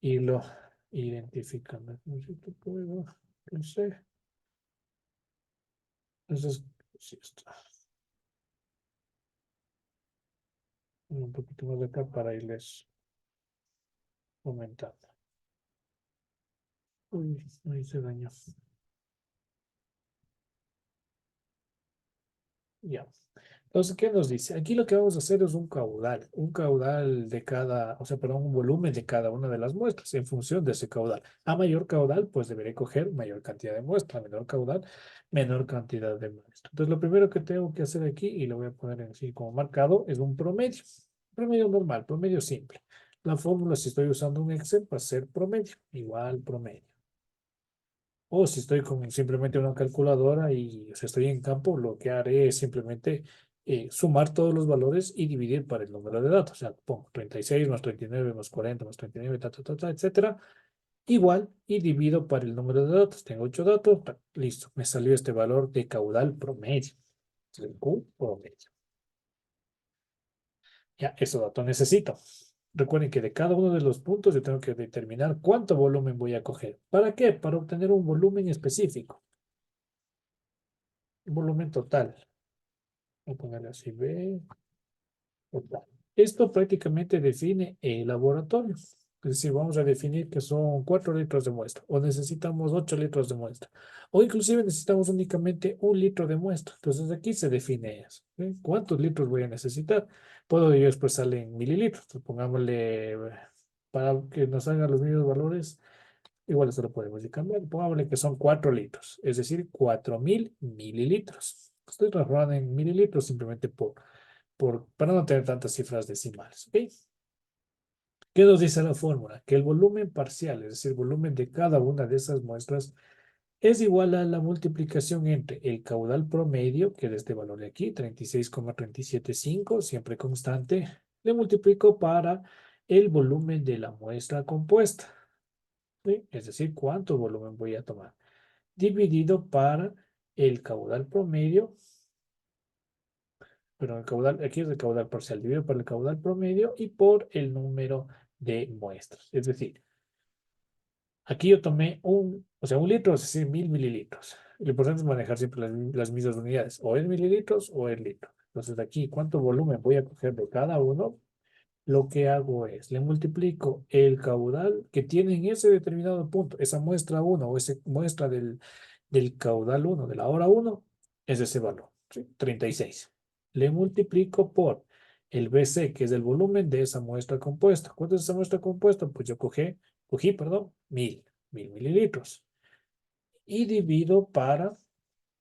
irlo identificando. No sé. Entonces, sí está. Un poquito más de acá para irles comentando. Uy, ahí se dañó. Ya. Entonces, ¿qué nos dice? Aquí lo que vamos a hacer es un caudal de cada, o sea, perdón, un volumen de cada una de las muestras en función de ese caudal. A mayor caudal, pues deberé coger mayor cantidad de muestra, a menor caudal, menor cantidad de muestra. Entonces, lo primero que tengo que hacer aquí, y lo voy a poner en sí como marcado, es un promedio. Promedio normal, promedio simple. La fórmula, si estoy usando un Excel, va a ser promedio, igual promedio. O si estoy con simplemente una calculadora y o sea, estoy en campo, lo que haré es simplemente sumar todos los valores y dividir para el número de datos. O sea, pongo 36 más 39 más 40 más 39, etcétera. Igual y divido para el número de datos. Tengo 8 datos, listo. Me salió este valor de caudal promedio. El Q promedio. Ya, ese dato necesito. Recuerden que de cada uno de los puntos yo tengo que determinar cuánto volumen voy a coger. ¿Para qué? Para obtener un volumen específico. Volumen total. Voy a ponerle así, B total. Esto prácticamente define el laboratorio. Es decir, vamos a definir que son 4 litros de muestra, o necesitamos 8 litros de muestra, o inclusive necesitamos únicamente 1 litro de muestra. Entonces aquí se define eso. ¿Sí? ¿Cuántos litros voy a necesitar? Puedo yo expresarle en mililitros. Entonces, pongámosle, para que nos hagan los mismos valores, igual esto lo podemos ir cambiando. Pongámosle que son 4 litros, es decir, 4000 mililitros. Estoy transformando en mililitros simplemente para no tener tantas cifras decimales. ¿Ok? ¿Qué nos dice la fórmula? Que el volumen parcial, es decir, el volumen de cada una de esas muestras, es igual a la multiplicación entre el caudal promedio, que es este valor de aquí, 36,375, siempre constante, le multiplico para el volumen de la muestra compuesta, ¿sí? Es decir, cuánto volumen voy a tomar, dividido para el caudal promedio, pero el caudal, aquí es el caudal parcial, dividido por el caudal promedio y por el número de muestras. Es decir, aquí yo tomé un litro, es decir, 1000 mililitros. Lo importante es manejar siempre las mismas unidades, o es mililitros o es litro. Entonces aquí, ¿cuánto volumen voy a coger de cada uno? Lo que hago es, le multiplico el caudal que tiene en ese determinado punto, esa muestra 1 o esa muestra del caudal 1, de la hora 1, es ese valor, ¿sí? 36. Le multiplico por el BC, que es el volumen de esa muestra compuesta. ¿Cuánto es esa muestra compuesta? Pues yo cogí, perdón, 1000 mililitros. Y divido para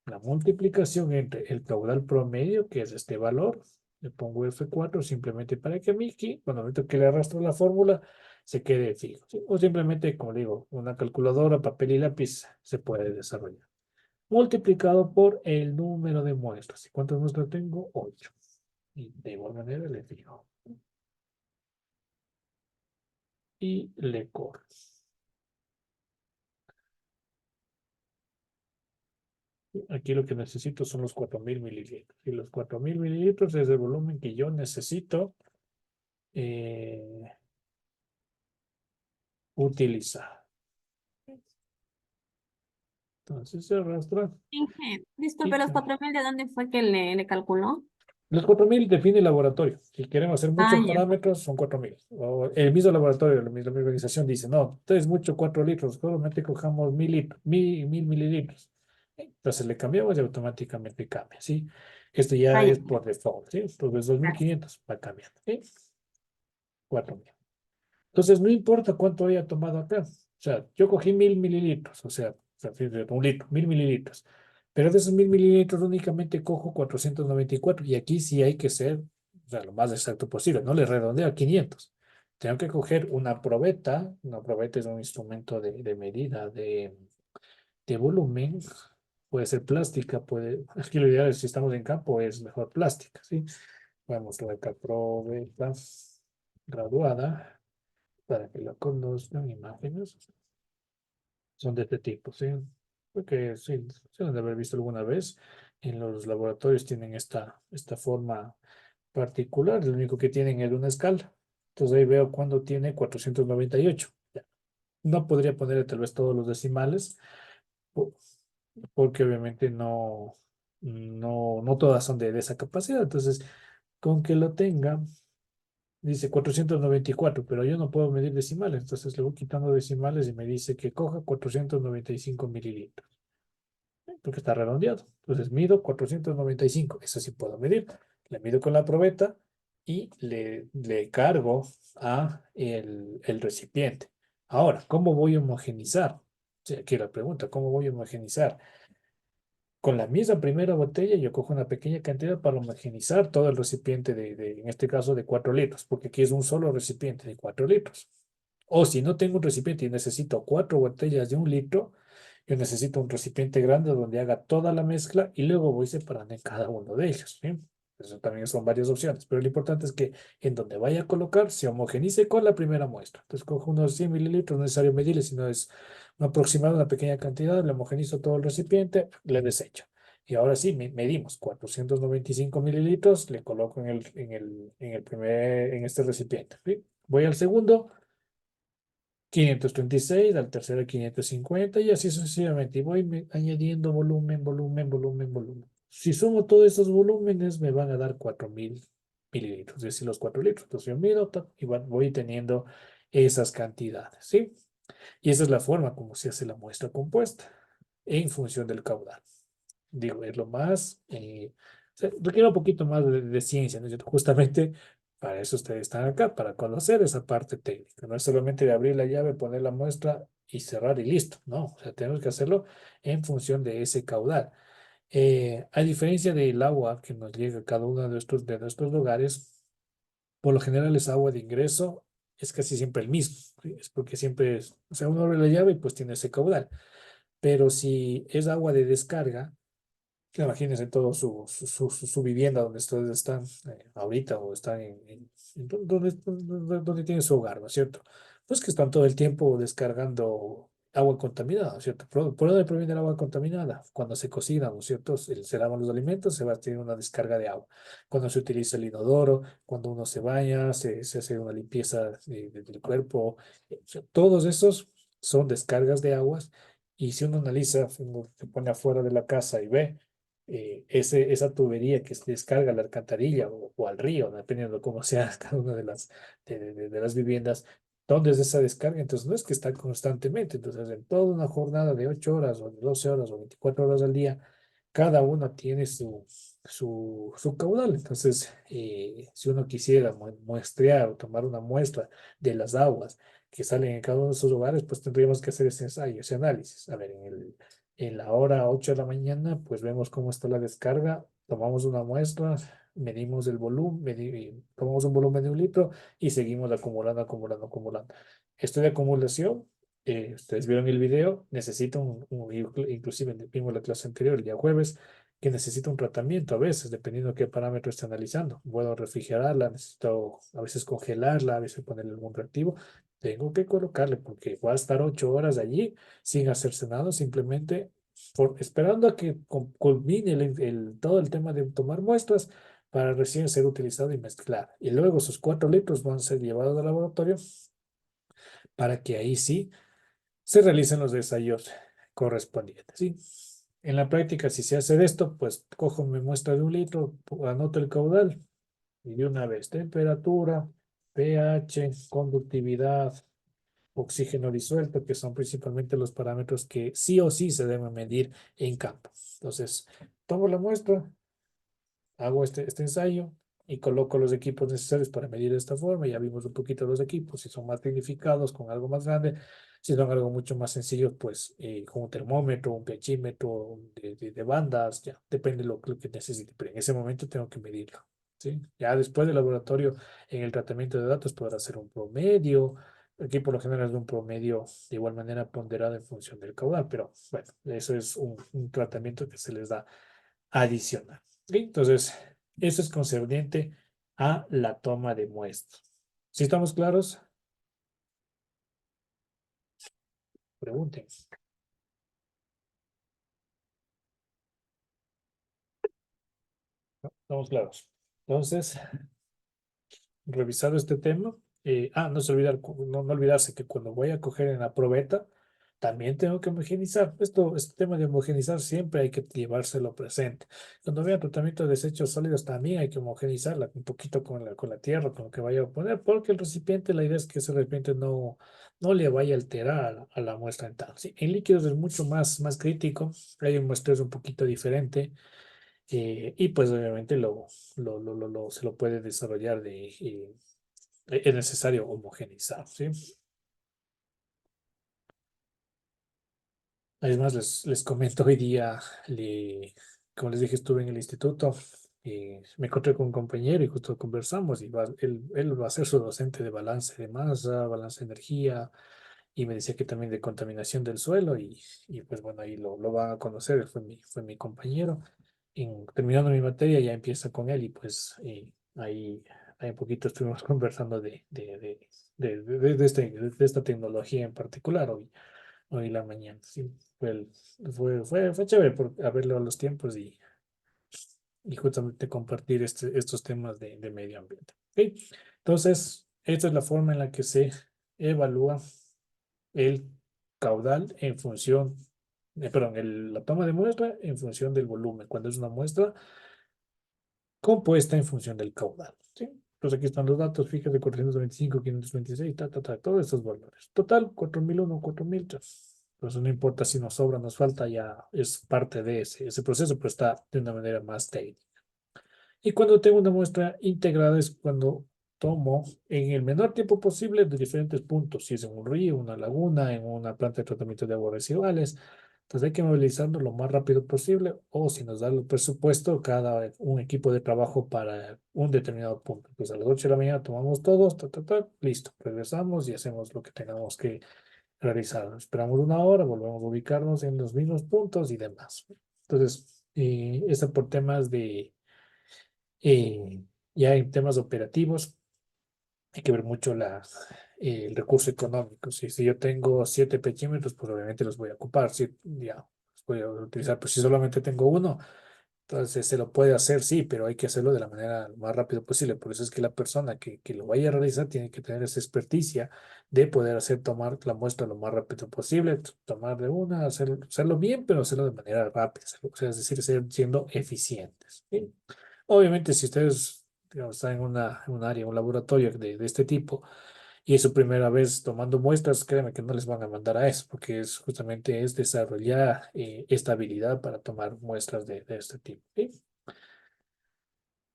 la multiplicación entre el caudal promedio, que es este valor. Le pongo F4 simplemente para que a mí aquí, cuando momento que le arrastro la fórmula, se quede fijo, ¿sí? O simplemente, como digo, una calculadora, papel y lápiz se puede desarrollar. Multiplicado por el número de muestras. ¿Y cuántas muestras tengo? 8. Y de igual manera le fijo. Y le corro. Aquí lo que necesito son los 4000 mililitros. Y los 4000 mililitros es el volumen que yo necesito utilizar. Entonces se arrastra. Inge, disculpe, Y los 4000, ¿de dónde fue que le calculó? los 4000 define el laboratorio. Si queremos hacer Ah, muchos ya. parámetros, son 4000. O el mismo laboratorio, la misma organización dice, no, es mucho 4 litros, solamente cojamos 1000 mililitros. Entonces le cambiamos y automáticamente cambia, ¿sí? Esto ya Ah, ya. es por default, ¿sí? Entonces 2500 va cambiando, ¿sí? 4000. Entonces no importa cuánto haya tomado acá. O sea, yo cogí 1000 mililitros, o sea, un litro, 1000 mililitros. Pero de esos 1000 mililitros únicamente cojo 494. Y aquí sí hay que ser, o sea, lo más exacto posible. No le redondeo a 500. Tengo que coger una probeta. Una probeta es un instrumento de medida de volumen. Puede ser plástica, puede. Aquí lo ideal es, si estamos en campo, es mejor plástica, ¿sí? Vamos a la probeta graduada para que la conozcan, imágenes. Son de este tipo, ¿sí? Porque sí, se han de haber visto alguna vez. En los laboratorios tienen esta forma particular. Lo único que tienen es una escala. Entonces ahí veo cuando tiene 498. Ya. No podría poner tal vez todos los decimales, po- porque obviamente no todas son de esa capacidad. Entonces, con que lo tenga, dice 494, pero yo no puedo medir decimales, entonces le voy quitando decimales y me dice que coja 495 mililitros, porque está redondeado. Entonces mido 495, eso sí puedo medir. Le mido con la probeta y le cargo a el recipiente. Ahora, ¿cómo voy a homogenizar? Sí, aquí la pregunta, ¿cómo voy a homogenizar? Con la misma primera botella, yo cojo una pequeña cantidad para homogenizar todo el recipiente en este caso, de 4 litros, porque aquí es un solo recipiente de 4 litros. O si no tengo un recipiente y necesito 4 botellas de 1 litro, yo necesito un recipiente grande donde haga toda la mezcla y luego voy separando en cada uno de ellos, ¿sí? Eso también son varias opciones, pero lo importante es que en donde vaya a colocar se homogenice con la primera muestra. Entonces cojo unos 100 mililitros, no es necesario medirle, sino es un aproximado, una pequeña cantidad, le homogenizo todo el recipiente, le desecho. Y ahora sí, medimos 495 mililitros, le coloco en este recipiente, ¿sí? Voy al segundo, 536, al tercero 550 y así sucesivamente. Y voy añadiendo volumen, volumen, volumen, volumen. Si sumo todos esos volúmenes, me van a dar 4000 mililitros, es decir, los 4 litros. Entonces yo mido y voy teniendo esas cantidades, ¿sí? Y esa es la forma como se hace la muestra compuesta en función del caudal. Digo, es lo más, o sea, requiere un poquito más de ciencia, ¿no es cierto? Justamente para eso ustedes están acá, para conocer esa parte técnica. No es solamente de abrir la llave, poner la muestra y cerrar y listo. No, o sea, tenemos que hacerlo en función de ese caudal. A diferencia del agua que nos llega a cada uno de nuestros lugares, por lo general es agua de ingreso es casi siempre el mismo, ¿sí? Es porque siempre es, o sea, uno abre la llave y pues tiene ese caudal. Pero si es agua de descarga, imagínense todo su vivienda donde ustedes están ahorita o están donde tienen su hogar, ¿no es cierto? Pues que están todo el tiempo descargando agua contaminada, ¿no es cierto? ¿Por dónde proviene el agua contaminada? Cuando se cocina, ¿no es cierto? Se lavan los alimentos, se va a tener una descarga de agua. Cuando se utiliza el inodoro, cuando uno se baña, se hace una limpieza del cuerpo, o sea, todos esos son descargas de aguas. Y si uno analiza, uno se pone afuera de la casa y ve esa tubería que se descarga a la alcantarilla o al río, dependiendo de cómo sea cada una de las viviendas, ¿dónde es esa descarga? Entonces no es que está constantemente, entonces en toda una jornada de 8 horas o de 12 horas o 24 horas al día, cada una tiene su caudal. Entonces, si uno quisiera muestrear o tomar una muestra de las aguas que salen en cada uno de esos lugares, pues tendríamos que hacer ese ensayo, ese análisis. A ver, en la hora 8 de la mañana, pues vemos cómo está la descarga, tomamos una muestra, medimos el volumen, tomamos un volumen de 1 litro y seguimos acumulando, acumulando, acumulando. Esto de acumulación, ustedes vieron el video, necesita inclusive vimos la clase anterior, el día jueves, que necesita un tratamiento a veces, dependiendo de qué parámetro esté analizando. Puedo refrigerarla, necesito a veces congelarla, a veces ponerle algún reactivo. Tengo que colocarle porque va a estar 8 horas allí sin hacerse nada, simplemente esperando a que culmine todo el tema de tomar muestras para recién ser utilizado y mezclar. Y luego esos 4 litros van a ser llevados al laboratorio para que ahí sí se realicen los ensayos correspondientes, ¿sí? En la práctica, si se hace esto, pues cojo mi muestra de 1 litro, anoto el caudal y de una vez temperatura, pH, conductividad, oxígeno disuelto, que son principalmente los parámetros que sí o sí se deben medir en campo. Entonces, tomo la muestra, hago este ensayo y coloco los equipos necesarios para medir de esta forma. Ya vimos un poquito los equipos, si son más tecnificados, con algo más grande, si son algo mucho más sencillo, pues con un termómetro, un pHímetro de bandas, ya depende lo que necesite, pero en ese momento tengo que medirlo. ¿Sí? Ya después del laboratorio, en el tratamiento de datos, podrá hacer un promedio. Aquí por lo general es un promedio de igual manera ponderado en función del caudal, pero bueno, eso es un tratamiento que se les da adicional. ¿Ok? Entonces, eso es concerniente a la toma de muestras. ¿Sí estamos claros? Pregunten. ¿No? ¿Estamos claros? Entonces, revisado este tema, no se olvidar, no olvidarse que cuando voy a coger en la probeta, también tengo que homogenizar. Este tema de homogenizar siempre hay que llevárselo presente. Cuando vea tratamiento de desechos sólidos, también hay que homogenizarla un poquito con la tierra, con lo que vaya a poner, porque el recipiente, la idea es que ese recipiente no le vaya a alterar a la muestra en tal. Sí, en líquidos es mucho más crítico, hay un muestreo un poquito diferente. Y pues obviamente se lo puede desarrollar es necesario homogenizar, ¿sí? Además, les comento hoy día, como les dije, estuve en el instituto y me encontré con un compañero y justo conversamos y él va a ser su docente de balance de masa, balance de energía y me decía que también de contaminación del suelo y pues bueno, ahí lo van a conocer, él fue mi compañero. Terminando mi materia ya empieza con él y pues ahí un poquito estuvimos conversando de esta tecnología en particular hoy la mañana. Sí, fue chévere a verlo a los tiempos y justamente compartir estos temas de medio ambiente. ¿Ok? Entonces, esta es la forma en la que se evalúa el caudal en función, perdón, la toma de muestra en función del volumen, cuando es una muestra compuesta en función del caudal. ¿Sí? Entonces aquí están los datos, fíjate, 425, 526, todos estos valores. Total, 4001, 4003. Entonces no importa si nos sobra, nos falta, ya es parte de ese proceso, pero está de una manera más técnica. Y cuando tengo una muestra integrada es cuando tomo en el menor tiempo posible de diferentes puntos, si es en un río, una laguna, en una planta de tratamiento de aguas residuales, Entonces hay que movilizarlo lo más rápido posible o si nos da el presupuesto, cada un equipo de trabajo para un determinado punto. Pues a las 8 de la mañana tomamos todos, listo, regresamos y hacemos lo que tengamos que realizar. Esperamos una hora, volvemos a ubicarnos en los mismos puntos y demás. Entonces, esto por temas eh, ya en temas operativos, hay que ver mucho el recurso económico. Si yo tengo 7 pechímetros, pues obviamente los voy a ocupar, sí, ya, los voy a utilizar. Pues si solamente tengo uno, entonces se lo puede hacer, sí, pero hay que hacerlo de la manera más rápido posible. Por eso es que la persona que lo vaya a realizar tiene que tener esa experticia de poder tomar la muestra lo más rápido posible, tomar de una, hacerlo bien, pero hacerlo de manera rápida, o sea, es decir, siendo eficientes. ¿Sí? Obviamente, si ustedes digamos, están en un área, un laboratorio de este tipo, y es su primera vez tomando muestras, créanme que no les van a mandar a eso, porque justamente es desarrollar esta habilidad para tomar muestras de este tipo. ¿Sí?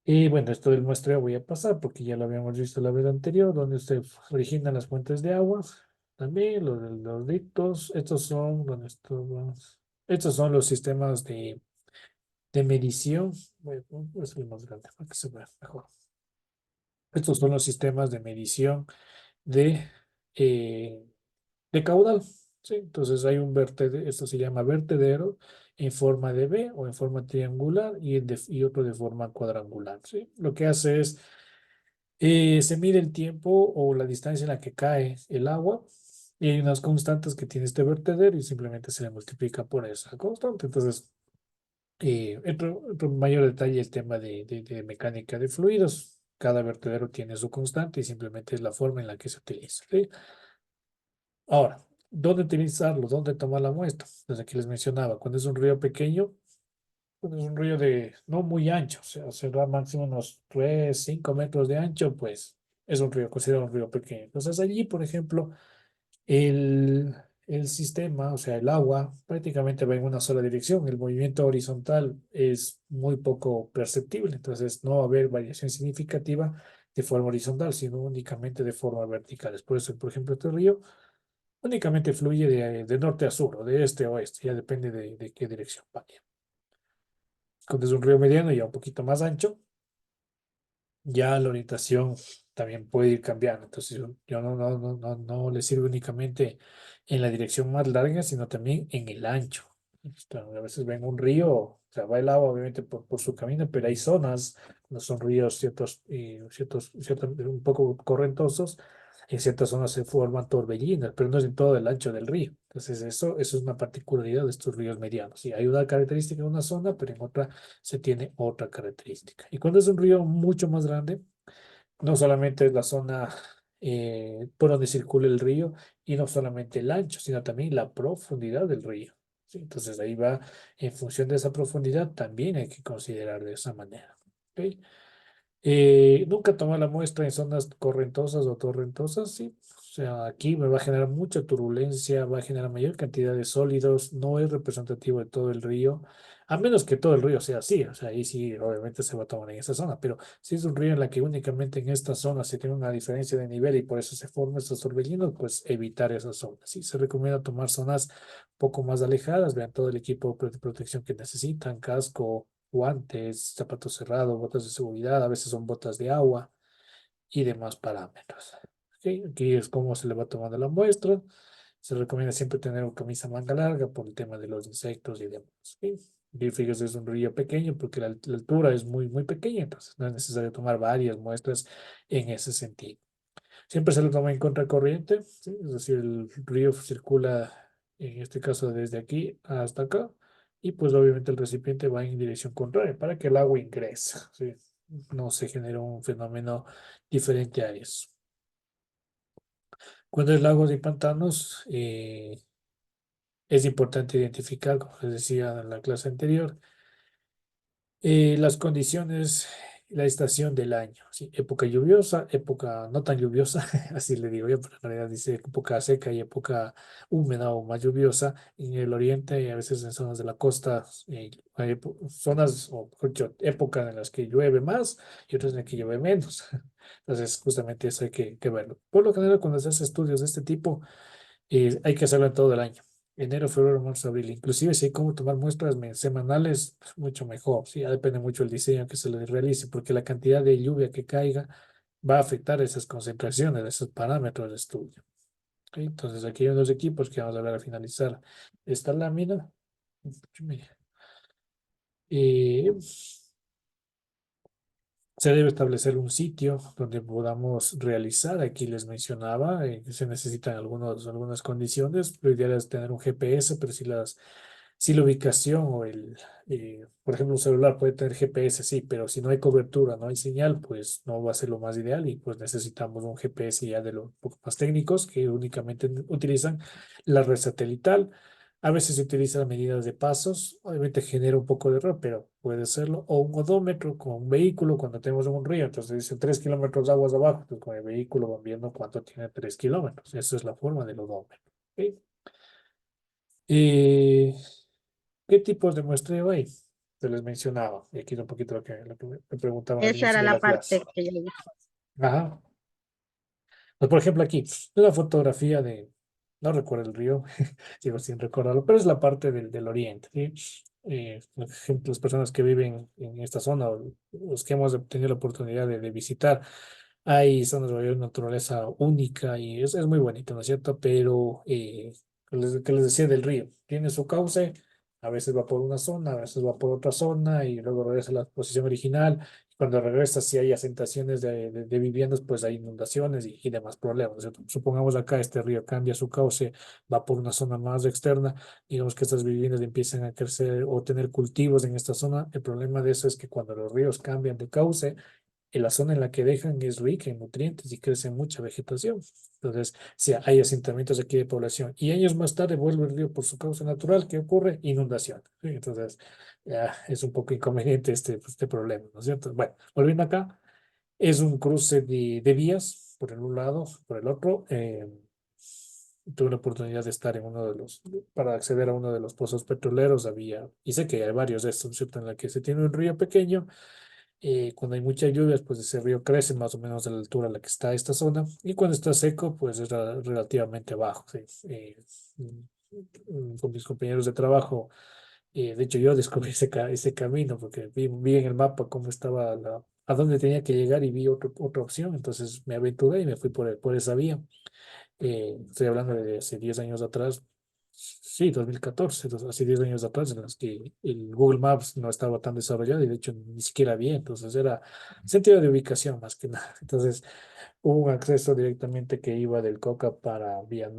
Y bueno, esto del muestreo voy a pasar porque ya lo habíamos visto la vez anterior, donde se originan las fuentes de agua. También los dictos, estos son los sistemas de medición. Voy a hacerlo más grande para que se vea mejor. Estos son los sistemas de medición de, eh, de caudal. ¿Sí? Entonces hay un vertedero, esto se llama vertedero en forma de V o en forma triangular y otro de forma cuadrangular. ¿Sí? Lo que hace es, se mide el tiempo o la distancia en la que cae el agua y hay unas constantes que tiene este vertedero y simplemente se le multiplica por esa constante. Entonces, entro en mayor detalle el tema de mecánica de fluidos. Cada vertedero tiene su constante y simplemente es la forma en la que se utiliza. ¿Sí? Ahora, ¿dónde utilizarlo? ¿Dónde tomar la muestra? Desde aquí les mencionaba, cuando es un río pequeño, cuando es un río de no muy ancho, o sea, será máximo unos 3, 5 metros de ancho, pues es un río, considerado un río pequeño. Entonces allí, por ejemplo, el, el sistema, o sea, el agua, prácticamente va en una sola dirección. El movimiento horizontal es muy poco perceptible, entonces no va a haber variación significativa de forma horizontal, sino únicamente de forma vertical. Es por eso, por ejemplo, este río únicamente fluye de norte a sur o de este a oeste, ya depende de qué dirección vaya. Cuando es un río mediano, ya un poquito más ancho, ya la orientación también puede ir cambiando. Entonces, yo no le sirve únicamente en la dirección más larga, sino también en el ancho. A veces ven un río, o sea, va el agua obviamente por su camino, pero hay zonas, no son ríos ciertos, un poco correntosos, en ciertas zonas se forman torbellinas, pero no es en todo el ancho del río. Entonces, eso es una particularidad de estos ríos medianos. Sí, hay una característica en una zona, pero en otra se tiene otra característica. Y cuando es un río mucho más grande, no solamente es la zona por donde circula el río y no solamente el ancho, sino también la profundidad del río. ¿Sí? Entonces ahí va, en función de esa profundidad, también hay que considerar de esa manera. ¿Ok? Nunca tomar la muestra en zonas correntosas o torrentosas, sí. O sea, aquí me va a generar mucha turbulencia, va a generar mayor cantidad de sólidos, no es representativo de todo el río, a menos que todo el río sea así, o sea, ahí sí, obviamente se va a tomar en esa zona, pero si es un río en la que únicamente en esta zona se tiene una diferencia de nivel y por eso se forman estos torbellinos, pues evitar esas zonas. Sí, se recomienda tomar zonas un poco más alejadas, vean todo el equipo de protección que necesitan, casco, guantes, zapatos cerrados, botas de seguridad, a veces son botas de agua y demás parámetros. ¿Ok? Aquí es cómo se le va tomando la muestra. Se recomienda siempre tener una camisa manga larga por el tema de los insectos y demás. ¿Ok? Y fíjese, es un río pequeño porque la altura es muy pequeña, entonces no es necesario tomar varias muestras en ese sentido. Siempre se lo toma en contracorriente, ¿sí? Es decir, el río circula, en este caso, desde aquí hasta acá, y pues obviamente el recipiente va en dirección contraria para que el agua ingrese, ¿sí? No se genera un fenómeno diferente a eso. Cuando es lagos y pantanos, es importante identificar, como les decía en la clase anterior, las condiciones, la estación del año, ¿sí? Época lluviosa, época no tan lluviosa, así le digo yo, pero en realidad dice época seca y época húmeda o más lluviosa en el oriente y a veces en zonas de la costa, hay zonas, o mejor dicho, épocas en las que llueve más y otras en las que llueve menos. Entonces, justamente eso hay que verlo. Por lo general, cuando se hace estudios de este tipo, hay que hacerlo en todo el año. enero, febrero, marzo, abril. Inclusive si hay como tomar muestras semanales, pues, mucho mejor. Sí, ya depende mucho del diseño que se le realice, porque la cantidad de lluvia que caiga va a afectar esas concentraciones, esos parámetros de estudio. ¿Ok? Entonces aquí hay unos equipos que vamos a ver al finalizar esta lámina. Y se debe establecer un sitio donde podamos realizar. Aquí les mencionaba que se necesitan algunas condiciones. Lo ideal es tener un GPS, pero si la ubicación o por ejemplo, un celular puede tener GPS, sí, pero si no hay cobertura, no hay señal, pues no va a ser lo más ideal y pues necesitamos un GPS ya de los un poco más técnicos que únicamente utilizan la red satelital. A veces se utilizan medidas de pasos, obviamente genera un poco de error, pero puede serlo. O un odómetro con un vehículo cuando tenemos un río, entonces dicen 3 kilómetros de aguas abajo, pues con el vehículo van viendo cuánto tiene 3 kilómetros. Esa es la forma del odómetro. ¿Ok? Eh, ¿Qué tipos de muestreo hay? Se les mencionaba, y aquí es un poquito lo que me preguntaban al Esa inicio era de la la clase. parte que yo vi. Ajá. Pues, por ejemplo, aquí, una fotografía no recuerdo el río, sigo sin recordarlo, pero es la parte del oriente, ¿sí? Por ejemplo, las personas que viven en esta zona, o los que hemos tenido la oportunidad de visitar, hay zonas de naturaleza única y es muy bonito, ¿no es cierto? Pero, que les decía del río, tiene su cauce, a veces va por una zona, a veces va por otra zona y luego regresa a la posición original. Cuando regresa, si hay asentaciones de viviendas, pues hay inundaciones y demás problemas, ¿no es cierto? Supongamos acá este río cambia su cauce, va por una zona más externa, digamos que estas viviendas empiezan a crecer o tener cultivos en esta zona. El problema de eso es que cuando los ríos cambian de cauce, y la zona en la que dejan es rica en nutrientes y crece mucha vegetación. Entonces, si hay asentamientos aquí de población y años más tarde vuelve el río por su causa natural, ¿qué ocurre? Inundación. ¿Sí? Entonces, ya es un poco inconveniente este problema, ¿no es cierto? Bueno, volviendo acá, es un cruce de vías por el un lado, por el otro. Tuve la oportunidad de estar para acceder a uno de los pozos petroleros, y sé que hay varios de estos, ¿cierto? En la que se tiene un río pequeño, cuando hay muchas lluvias, pues ese río crece más o menos a la altura a la que está esta zona. Y cuando está seco, pues es relativamente bajo. ¿Sí? Con mis compañeros de trabajo, de hecho yo descubrí ese camino porque vi en el mapa cómo estaba a dónde tenía que llegar y vi otra opción. Entonces me aventuré y me fui por esa vía. Estoy hablando de hace 10 años atrás, sí, 2014, entonces, hace 10 años atrás, en los que el Google Maps no estaba tan desarrollado y de hecho ni siquiera había, entonces era sentido de ubicación más que nada. Entonces hubo un acceso directamente que iba del Coca para vía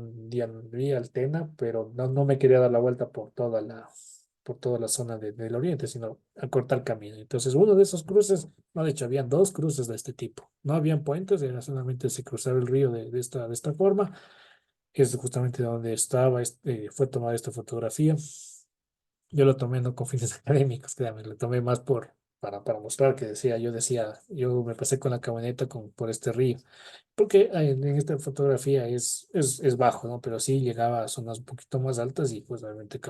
Altena, pero no me quería dar la vuelta por toda la zona del oriente, sino acortar camino. Entonces, uno de esos cruces, no, de hecho, habían dos cruces de este tipo. No habían puentes, era solamente se cruzaba el río de esta forma, que es justamente donde fue tomada esta fotografía. Yo lo tomé no con fines académicos, créanme, lo tomé más para mostrar que yo me pasé con la camioneta por este río, porque en esta fotografía es bajo, ¿no? Pero sí llegaba a zonas un poquito más altas y pues realmente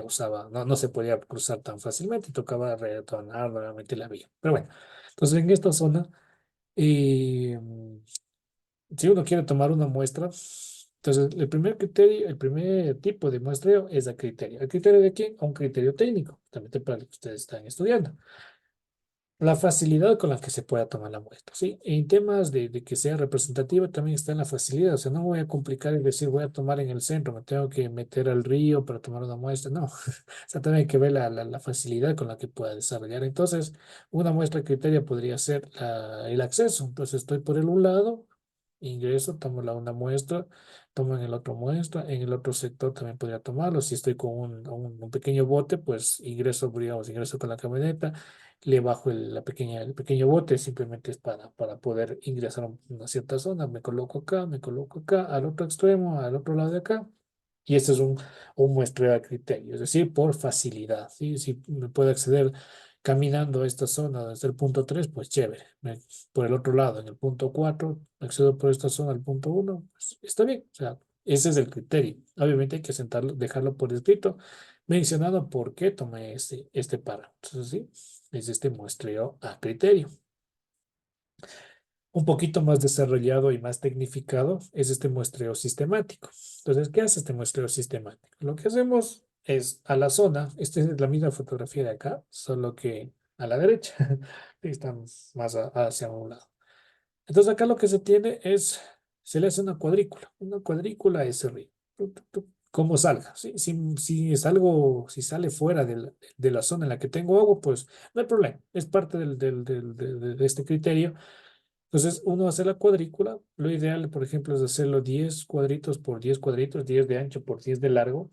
no se podía cruzar tan fácilmente, tocaba retornar nuevamente la vía. Pero bueno, entonces en esta zona, eh, si uno quiere tomar una muestra, entonces el primer tipo de muestreo es a criterio. ¿El criterio de quién? A un criterio técnico, también para lo que ustedes están estudiando. La facilidad con la que se pueda tomar la muestra, ¿sí? En temas de que sea representativa también está en la facilidad, o sea, no voy a complicar y decir voy a tomar en el centro, me tengo que meter al río para tomar una muestra, no, o sea, también hay que ver la facilidad con la que pueda desarrollar. Entonces, una muestra de criterio podría ser el acceso, entonces estoy por el un lado, ingreso, tomo una muestra, tomo en el otro muestra, en el otro sector también podría tomarlo, si estoy con un pequeño bote, pues ingreso con la camioneta, le bajo el pequeño bote, simplemente es para poder ingresar a una cierta zona. Me coloco acá, al otro extremo, al otro lado de acá. Y este es un muestreo a criterio, es decir, por facilidad. ¿Sí? Si me puedo acceder caminando a esta zona desde el punto 3 pues chévere. Por el otro lado, en el punto 4 accedo por esta zona al punto 1 pues está bien. O sea, ese es el criterio. Obviamente hay que dejarlo por escrito, mencionado por qué tomé este párrafo. Entonces, sí, es este muestreo a criterio. Un poquito más desarrollado y más tecnificado es este muestreo sistemático. Entonces, ¿qué hace este muestreo sistemático? Lo que hacemos es a la zona, esta es la misma fotografía de acá, solo que a la derecha, están más hacia un lado. Entonces acá lo que se tiene es, se le hace una cuadrícula a ese río, como salga. Si es algo, si sale fuera de la zona en la que tengo agua, pues no hay problema, es parte de este criterio. Entonces uno hace la cuadrícula, lo ideal, por ejemplo, es hacerlo 10 cuadritos por 10 cuadritos, 10 de ancho por 10 de largo.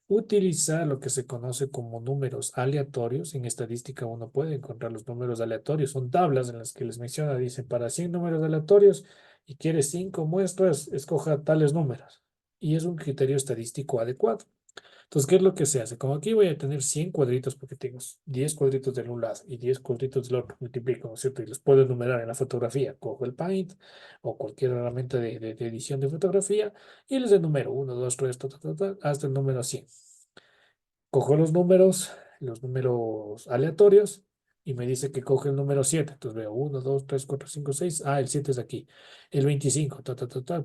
Utilizar lo que se conoce como números aleatorios. En estadística uno puede encontrar los números aleatorios. Son tablas en las que les menciona, dice, para 100 números aleatorios y quiere 5 muestras, escoja tales números. Y es un criterio estadístico adecuado. Entonces, ¿qué es lo que se hace? Como aquí voy a tener 100 cuadritos porque tengo 10 cuadritos del un lado y 10 cuadritos del otro, multiplico, ¿no es cierto? Y los puedo enumerar en la fotografía. Cojo el Paint o cualquier herramienta de edición de fotografía y les enumero 1, 2, 3, hasta el número 100. Cojo los números aleatorios y me dice que coge el número 7. Entonces veo 1, 2, 3, 4, 5, 6. Ah, el 7 es aquí. El 25,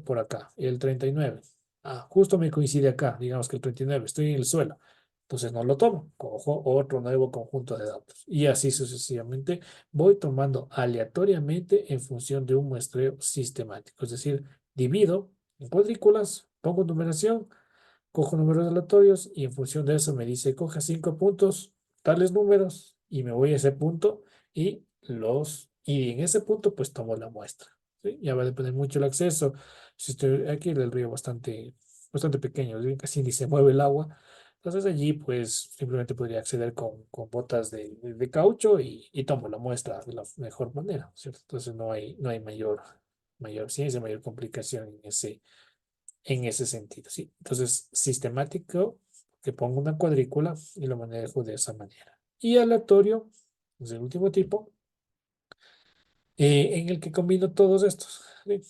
por acá. El 39. Ah, justo me coincide acá. Digamos que el 39. Estoy en el suelo. Entonces no lo tomo. Cojo otro nuevo conjunto de datos. Y así sucesivamente voy tomando aleatoriamente en función de un muestreo sistemático. Es decir, divido en cuadrículas, pongo numeración, cojo números aleatorios y en función de eso me dice, coge 5 puntos, tales números, y me voy a ese punto y en ese punto pues tomo la muestra. ¿Sí? Ya va a depender mucho el acceso. Si estoy aquí, el río bastante pequeño, ¿sí? Casi ni se mueve el agua. Entonces allí pues simplemente podría acceder con botas de caucho y tomo la muestra de la mejor manera, ¿cierto? Entonces no hay mayor ciencia, mayor complicación en ese sentido, ¿sí? Entonces, sistemático, que pongo una cuadrícula y lo manejo de esa manera. Y aleatorio, es el último tipo, en el que combino todos estos, ¿sí?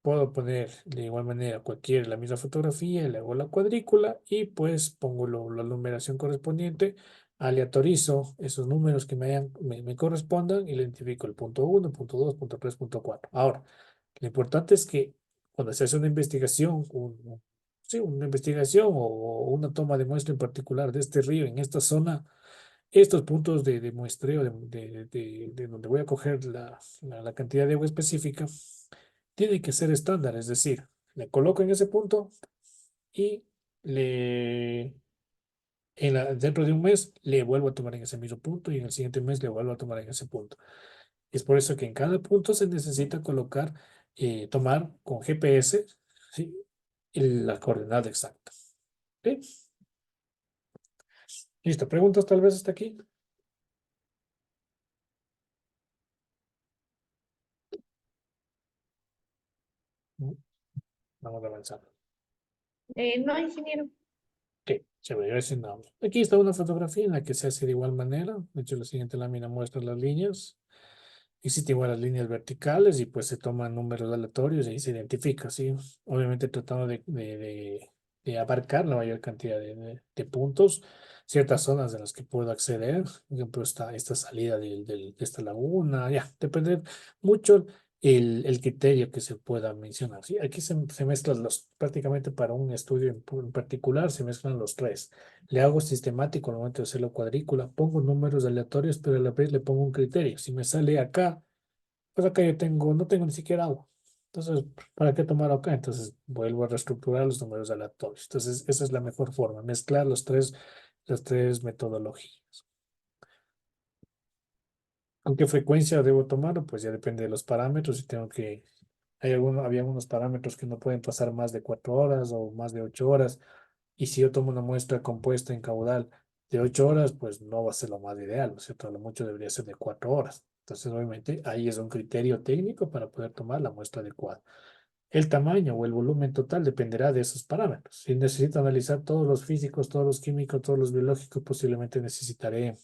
Puedo poner de igual manera la misma fotografía, le hago la cuadrícula y pues pongo la numeración correspondiente, aleatorizo esos números que me correspondan y le identifico el punto 1, punto 2, punto 3, punto 4. Ahora, lo importante es que cuando se hace una investigación, sí, una investigación o una toma de muestra en particular de este río en esta zona, estos puntos de muestreo de donde voy a coger la cantidad de agua específica, tienen que ser estándar, es decir, le coloco en ese punto y dentro de un mes le vuelvo a tomar en ese mismo punto y en el siguiente mes le vuelvo a tomar en ese punto. Es por eso que en cada punto se necesita colocar, tomar con GPS, ¿sí? La coordenada exacta. ¿Ok? Listo. ¿Preguntas tal vez hasta aquí? Mm, Vamos avanzando. No, ingeniero. Ok, chévere, gracias. No. Aquí está una fotografía en la que se hace de igual manera. De hecho, la siguiente lámina muestra las líneas. Existen igual las líneas verticales y pues se toman números aleatorios y ahí se identifica, ¿sí? Obviamente tratando de abarcar la mayor cantidad de puntos, ciertas zonas de las que puedo acceder, por ejemplo, esta salida de esta laguna, ya, depende mucho el criterio que se pueda mencionar, ¿sí? Aquí se mezclan prácticamente para un estudio en particular, se mezclan los tres. Le hago sistemático al momento de hacerlo cuadrícula, pongo números aleatorios, pero a la vez le pongo un criterio. Si me sale acá, pues acá no tengo ni siquiera agua. Entonces, ¿para qué tomar acá? Entonces, vuelvo a reestructurar los números aleatorios. Entonces, esa es la mejor forma, mezclar las tres metodologías. ¿Con qué frecuencia debo tomarlo? Pues ya depende de los parámetros y había algunos parámetros que no pueden pasar más de 4 horas o más de 8 horas. Y si yo tomo una muestra compuesta en caudal de 8 horas, pues no va a ser lo más ideal, ¿no es cierto? A lo mucho debería ser de 4 horas. Entonces, obviamente, ahí es un criterio técnico para poder tomar la muestra adecuada. El tamaño o el volumen total dependerá de esos parámetros. Si necesito analizar todos los físicos, todos los químicos, todos los biológicos, posiblemente necesitaré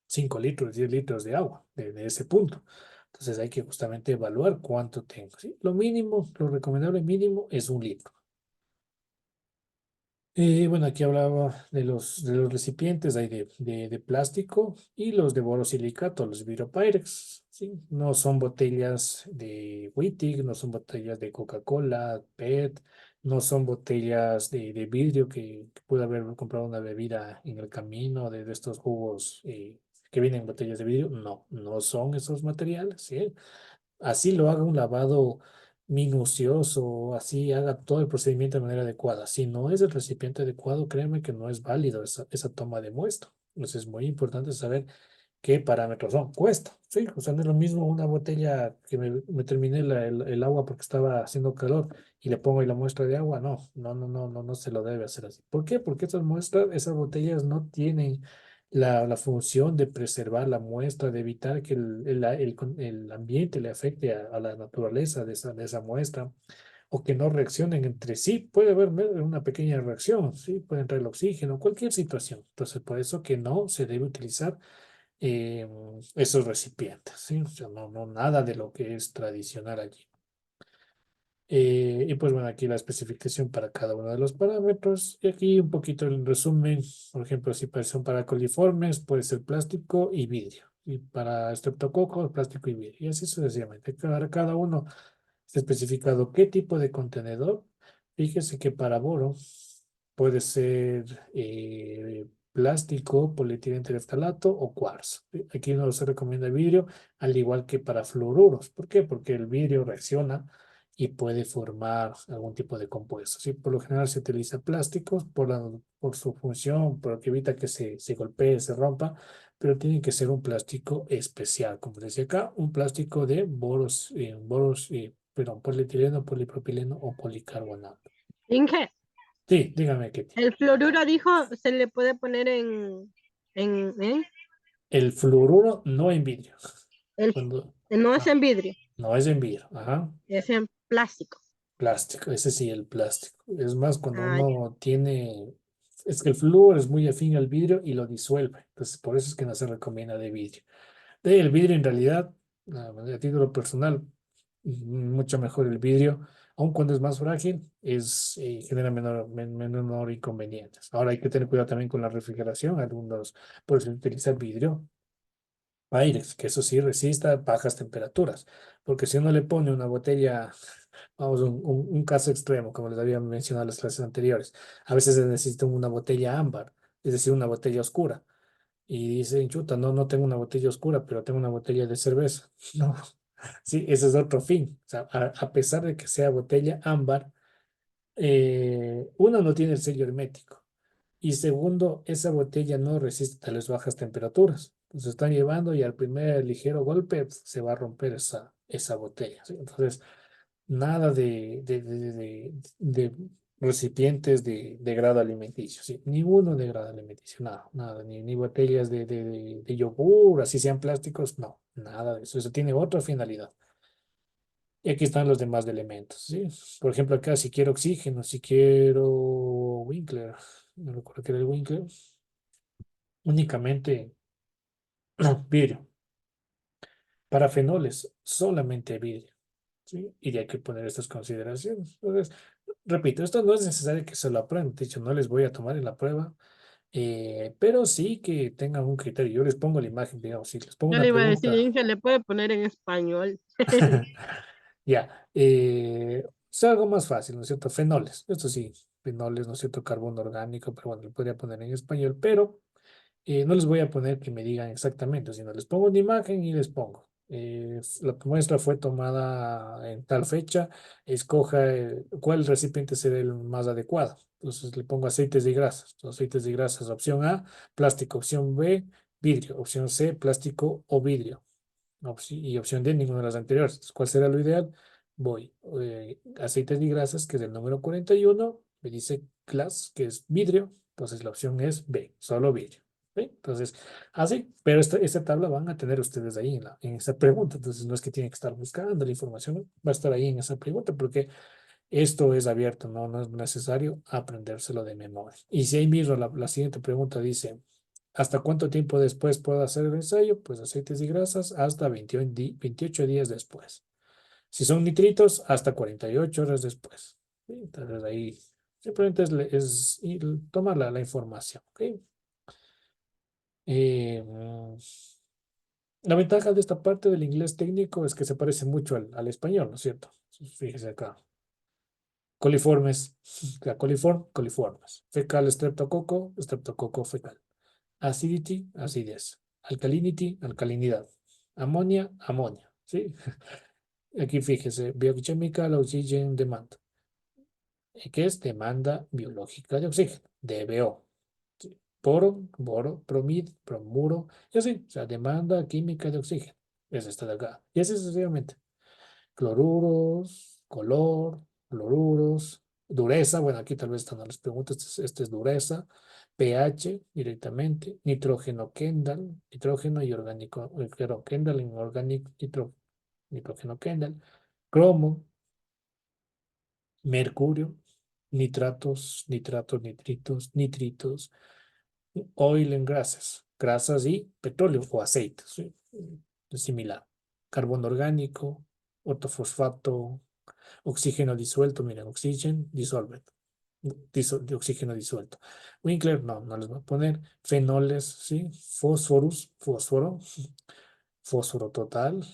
5 litros, 10 litros de agua de ese punto. Entonces hay que justamente evaluar cuánto tengo, ¿sí? Lo recomendable mínimo es 1 litro. Bueno, aquí hablaba de los recipientes, hay de plástico y los de borosilicato, los vidrio Pyrex, ¿sí? No son botellas de Wittig, no son botellas de Coca-Cola, PET, no son botellas de vidrio que pude haber comprado una bebida en el camino de estos jugos que vienen en botellas de vidrio. No, no son esos materiales, ¿sí? Así lo haga un lavado minucioso, así haga todo el procedimiento de manera adecuada. Si no es el recipiente adecuado, créeme que no es válido esa toma de muestra. Entonces es muy importante saber qué parámetros son. Cuesta, sí, o sea, no es lo mismo una botella que me terminé el agua porque estaba haciendo calor y le pongo ahí la muestra de agua. No se lo debe hacer así. ¿Por qué? Porque esas muestras, esas botellas no tienen la función de preservar la muestra, de evitar que el ambiente le afecte a la naturaleza de esa muestra o que no reaccionen entre sí. Puede haber una pequeña reacción, ¿sí? Puede entrar el oxígeno, cualquier situación. Entonces, por eso que no se debe utilizar eh, esos recipientes, ¿sí? O sea, no nada de lo que es tradicional allí. Y pues bueno, aquí la especificación para cada uno de los parámetros. Y aquí un poquito el resumen. Por ejemplo, si son para coliformes, puede ser plástico y vidrio. Y para estreptococos, plástico y vidrio. Y así sucesivamente. Cada uno está especificado qué tipo de contenedor. Fíjese que para boro puede ser plástico, polietileno tereftalato o cuarzo. Aquí no se recomienda vidrio, al igual que para fluoruros. ¿Por qué? Porque el vidrio reacciona y puede formar algún tipo de compuesto. ¿Sí? Por lo general se utiliza plásticos por su función, porque evita que se golpee, se rompa, pero tiene que ser un plástico especial, como decía acá, un plástico de perdón, polietileno, polipropileno o policarbonato. Inge, Sí, dígame, Ketty. el fluoruro dijo se le puede poner en El fluoruro no en vidrio. el, Cuando, no es no, en vidrio, no es en vidrio, ajá. es en plástico. Plástico, ese sí, el plástico. Es más, cuando Ah, ya. uno tiene, es que el flúor es muy afín al vidrio y lo disuelve. Entonces, por eso es que no se recomienda de vidrio. El vidrio en realidad, a título personal, mucho mejor el vidrio, aun cuando es más frágil, genera menor inconvenientes. Ahora hay que tener cuidado también con la refrigeración. Algunos, por eso utilizar vidrio Pyrex, que eso sí resista bajas temperaturas. Porque si uno le pone una botella, vamos, un caso extremo, como les había mencionado en las clases anteriores, a veces se necesita una botella ámbar, es decir, una botella oscura. Y dicen, chuta, no tengo una botella oscura, pero tengo una botella de cerveza. No, sí, ese es otro fin. O sea, a pesar de que sea botella ámbar, uno no tiene el sello hermético. Y segundo, esa botella no resiste tales bajas temperaturas. Entonces están llevando y al primer ligero golpe se va a romper esa botella, ¿sí? Entonces, nada de recipientes de grado alimenticio, ¿sí? Ninguno de grado alimenticio, nada, ni botellas de yogur, así sean plásticos, no, nada de eso. Eso tiene otra finalidad. Y aquí están los demás de elementos, ¿sí? Por ejemplo, acá si quiero oxígeno, si quiero Winkler, no recuerdo que era el Winkler, únicamente vidrio. Para fenoles, solamente vidrio, ¿sí? Y hay que poner estas consideraciones. Entonces, repito, esto no es necesario que se lo aprendan, de hecho, no les voy a tomar en la prueba, pero sí que tengan un criterio. Yo les pongo la imagen, digamos, si les pongo Yo una le iba a decir, pregunta. Inge, le puede poner en español. Ya, es algo más fácil, ¿no es cierto? Fenoles, esto sí, fenoles, ¿no es cierto? Carbono orgánico, pero bueno, lo podría poner en español, pero no les voy a poner que me digan exactamente, sino les pongo una imagen y les pongo. La muestra fue tomada en tal fecha, escoja cuál recipiente será el más adecuado. Entonces le pongo aceites y grasas. Los aceites y grasas, opción A, plástico, opción B, vidrio, opción C, plástico o vidrio. Y opción D, ninguna de las anteriores. Entonces, ¿cuál será lo ideal? Voy, aceites y grasas, que es el número 41, me dice glass, que es vidrio, entonces la opción es B, solo vidrio. ¿Sí? Entonces, así, pero esta tabla van a tener ustedes ahí en esa pregunta, entonces no es que tienen que estar buscando la información, ¿no? Va a estar ahí en esa pregunta porque esto es abierto, no es necesario aprendérselo de memoria. Y si ahí mismo la siguiente pregunta dice, ¿hasta cuánto tiempo después puedo hacer el ensayo? Pues aceites y grasas hasta 28 días después. Si son nitritos, hasta 48 horas después. ¿Sí? Entonces ahí Simplemente tomar la información, ¿ok? Mm, la ventaja de esta parte del inglés técnico es que se parece mucho al español, ¿no es cierto? Fíjese acá. Coliformes, coliformes. Fecal, estreptococo fecal. Acidity, acidez. Alkalinity, alcalinidad. Amonia, amonia, ¿sí? Aquí fíjese, biochemical oxygen demand, que es demanda biológica de oxígeno, DBO. ¿Sí? Boro, bromuro, y así, o sea, demanda química de oxígeno. Es esta de acá. Y así sucesivamente. Cloruros, color, fluoruros, dureza, bueno, aquí tal vez esta no les pregunto, este es dureza, pH directamente, nitrógeno Kendall, nitrógeno y orgánico, Kendall en orgánico, nitrógeno Kendall, cromo, mercurio, nitritos, oil en grasas y petróleo o aceites, ¿sí? Es similar. Carbono orgánico, ortofosfato, oxígeno disuelto, miren, oxígeno disolved, de oxígeno disuelto. Winkler, no les voy a poner. Fenoles, ¿sí? Fósforo total.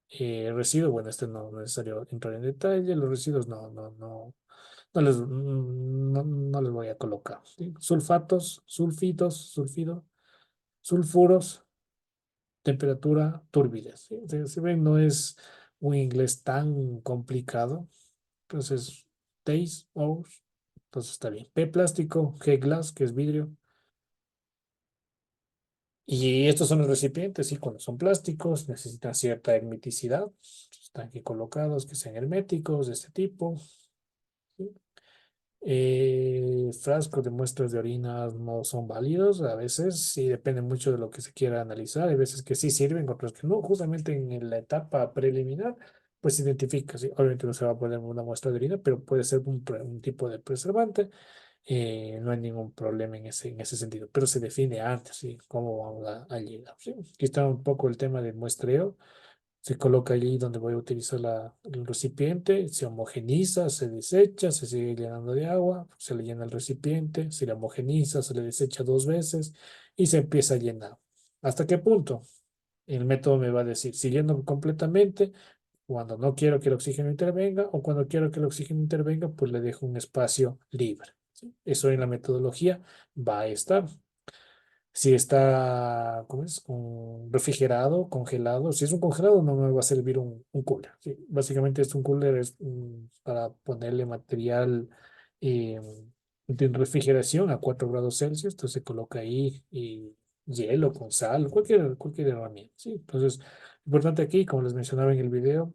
Residuo, bueno, este no es necesario entrar en detalle. Los residuos no les voy a colocar, ¿sí? Sulfatos, sulfuros, temperatura, turbidez, ¿sí? Se ven, no es un inglés tan complicado. Entonces, Days, Ous, entonces está bien. P plástico, G glass, que es vidrio. Y estos son los recipientes, y cuando son plásticos necesitan cierta hermeticidad. Están aquí colocados, que sean herméticos de este tipo. ¿Sí? Frascos de muestras de orinas no son válidos. A veces sí depende mucho de lo que se quiera analizar. Hay veces que sí sirven, otros que no. Justamente en la etapa preliminar, pues se identifica. ¿Sí? Obviamente no se va a poner una muestra de orina, pero puede ser un tipo de preservante. No hay ningún problema en ese sentido, pero se define antes, ¿sí? Cómo vamos a llegar, ¿sí? Aquí está un poco el tema del muestreo. Se coloca allí donde voy a utilizar el recipiente, se homogeniza, se desecha, se sigue llenando de agua, se le llena el recipiente, se le homogeniza, se le desecha 2 veces y se empieza a llenar. ¿Hasta qué punto? El método me va a decir, si lleno completamente, cuando no quiero que el oxígeno intervenga o cuando quiero que el oxígeno intervenga, pues le dejo un espacio libre, ¿sí? Eso en la metodología va a estar. Si está, ¿cómo es? Refrigerado, congelado. Si es un congelado, no me va a servir un cooler, ¿sí? Básicamente es un cooler para ponerle material eh, de refrigeración a 4 grados Celsius. Entonces se coloca ahí hielo con sal, cualquier herramienta, ¿sí? Entonces, importante aquí, como les mencionaba en el video,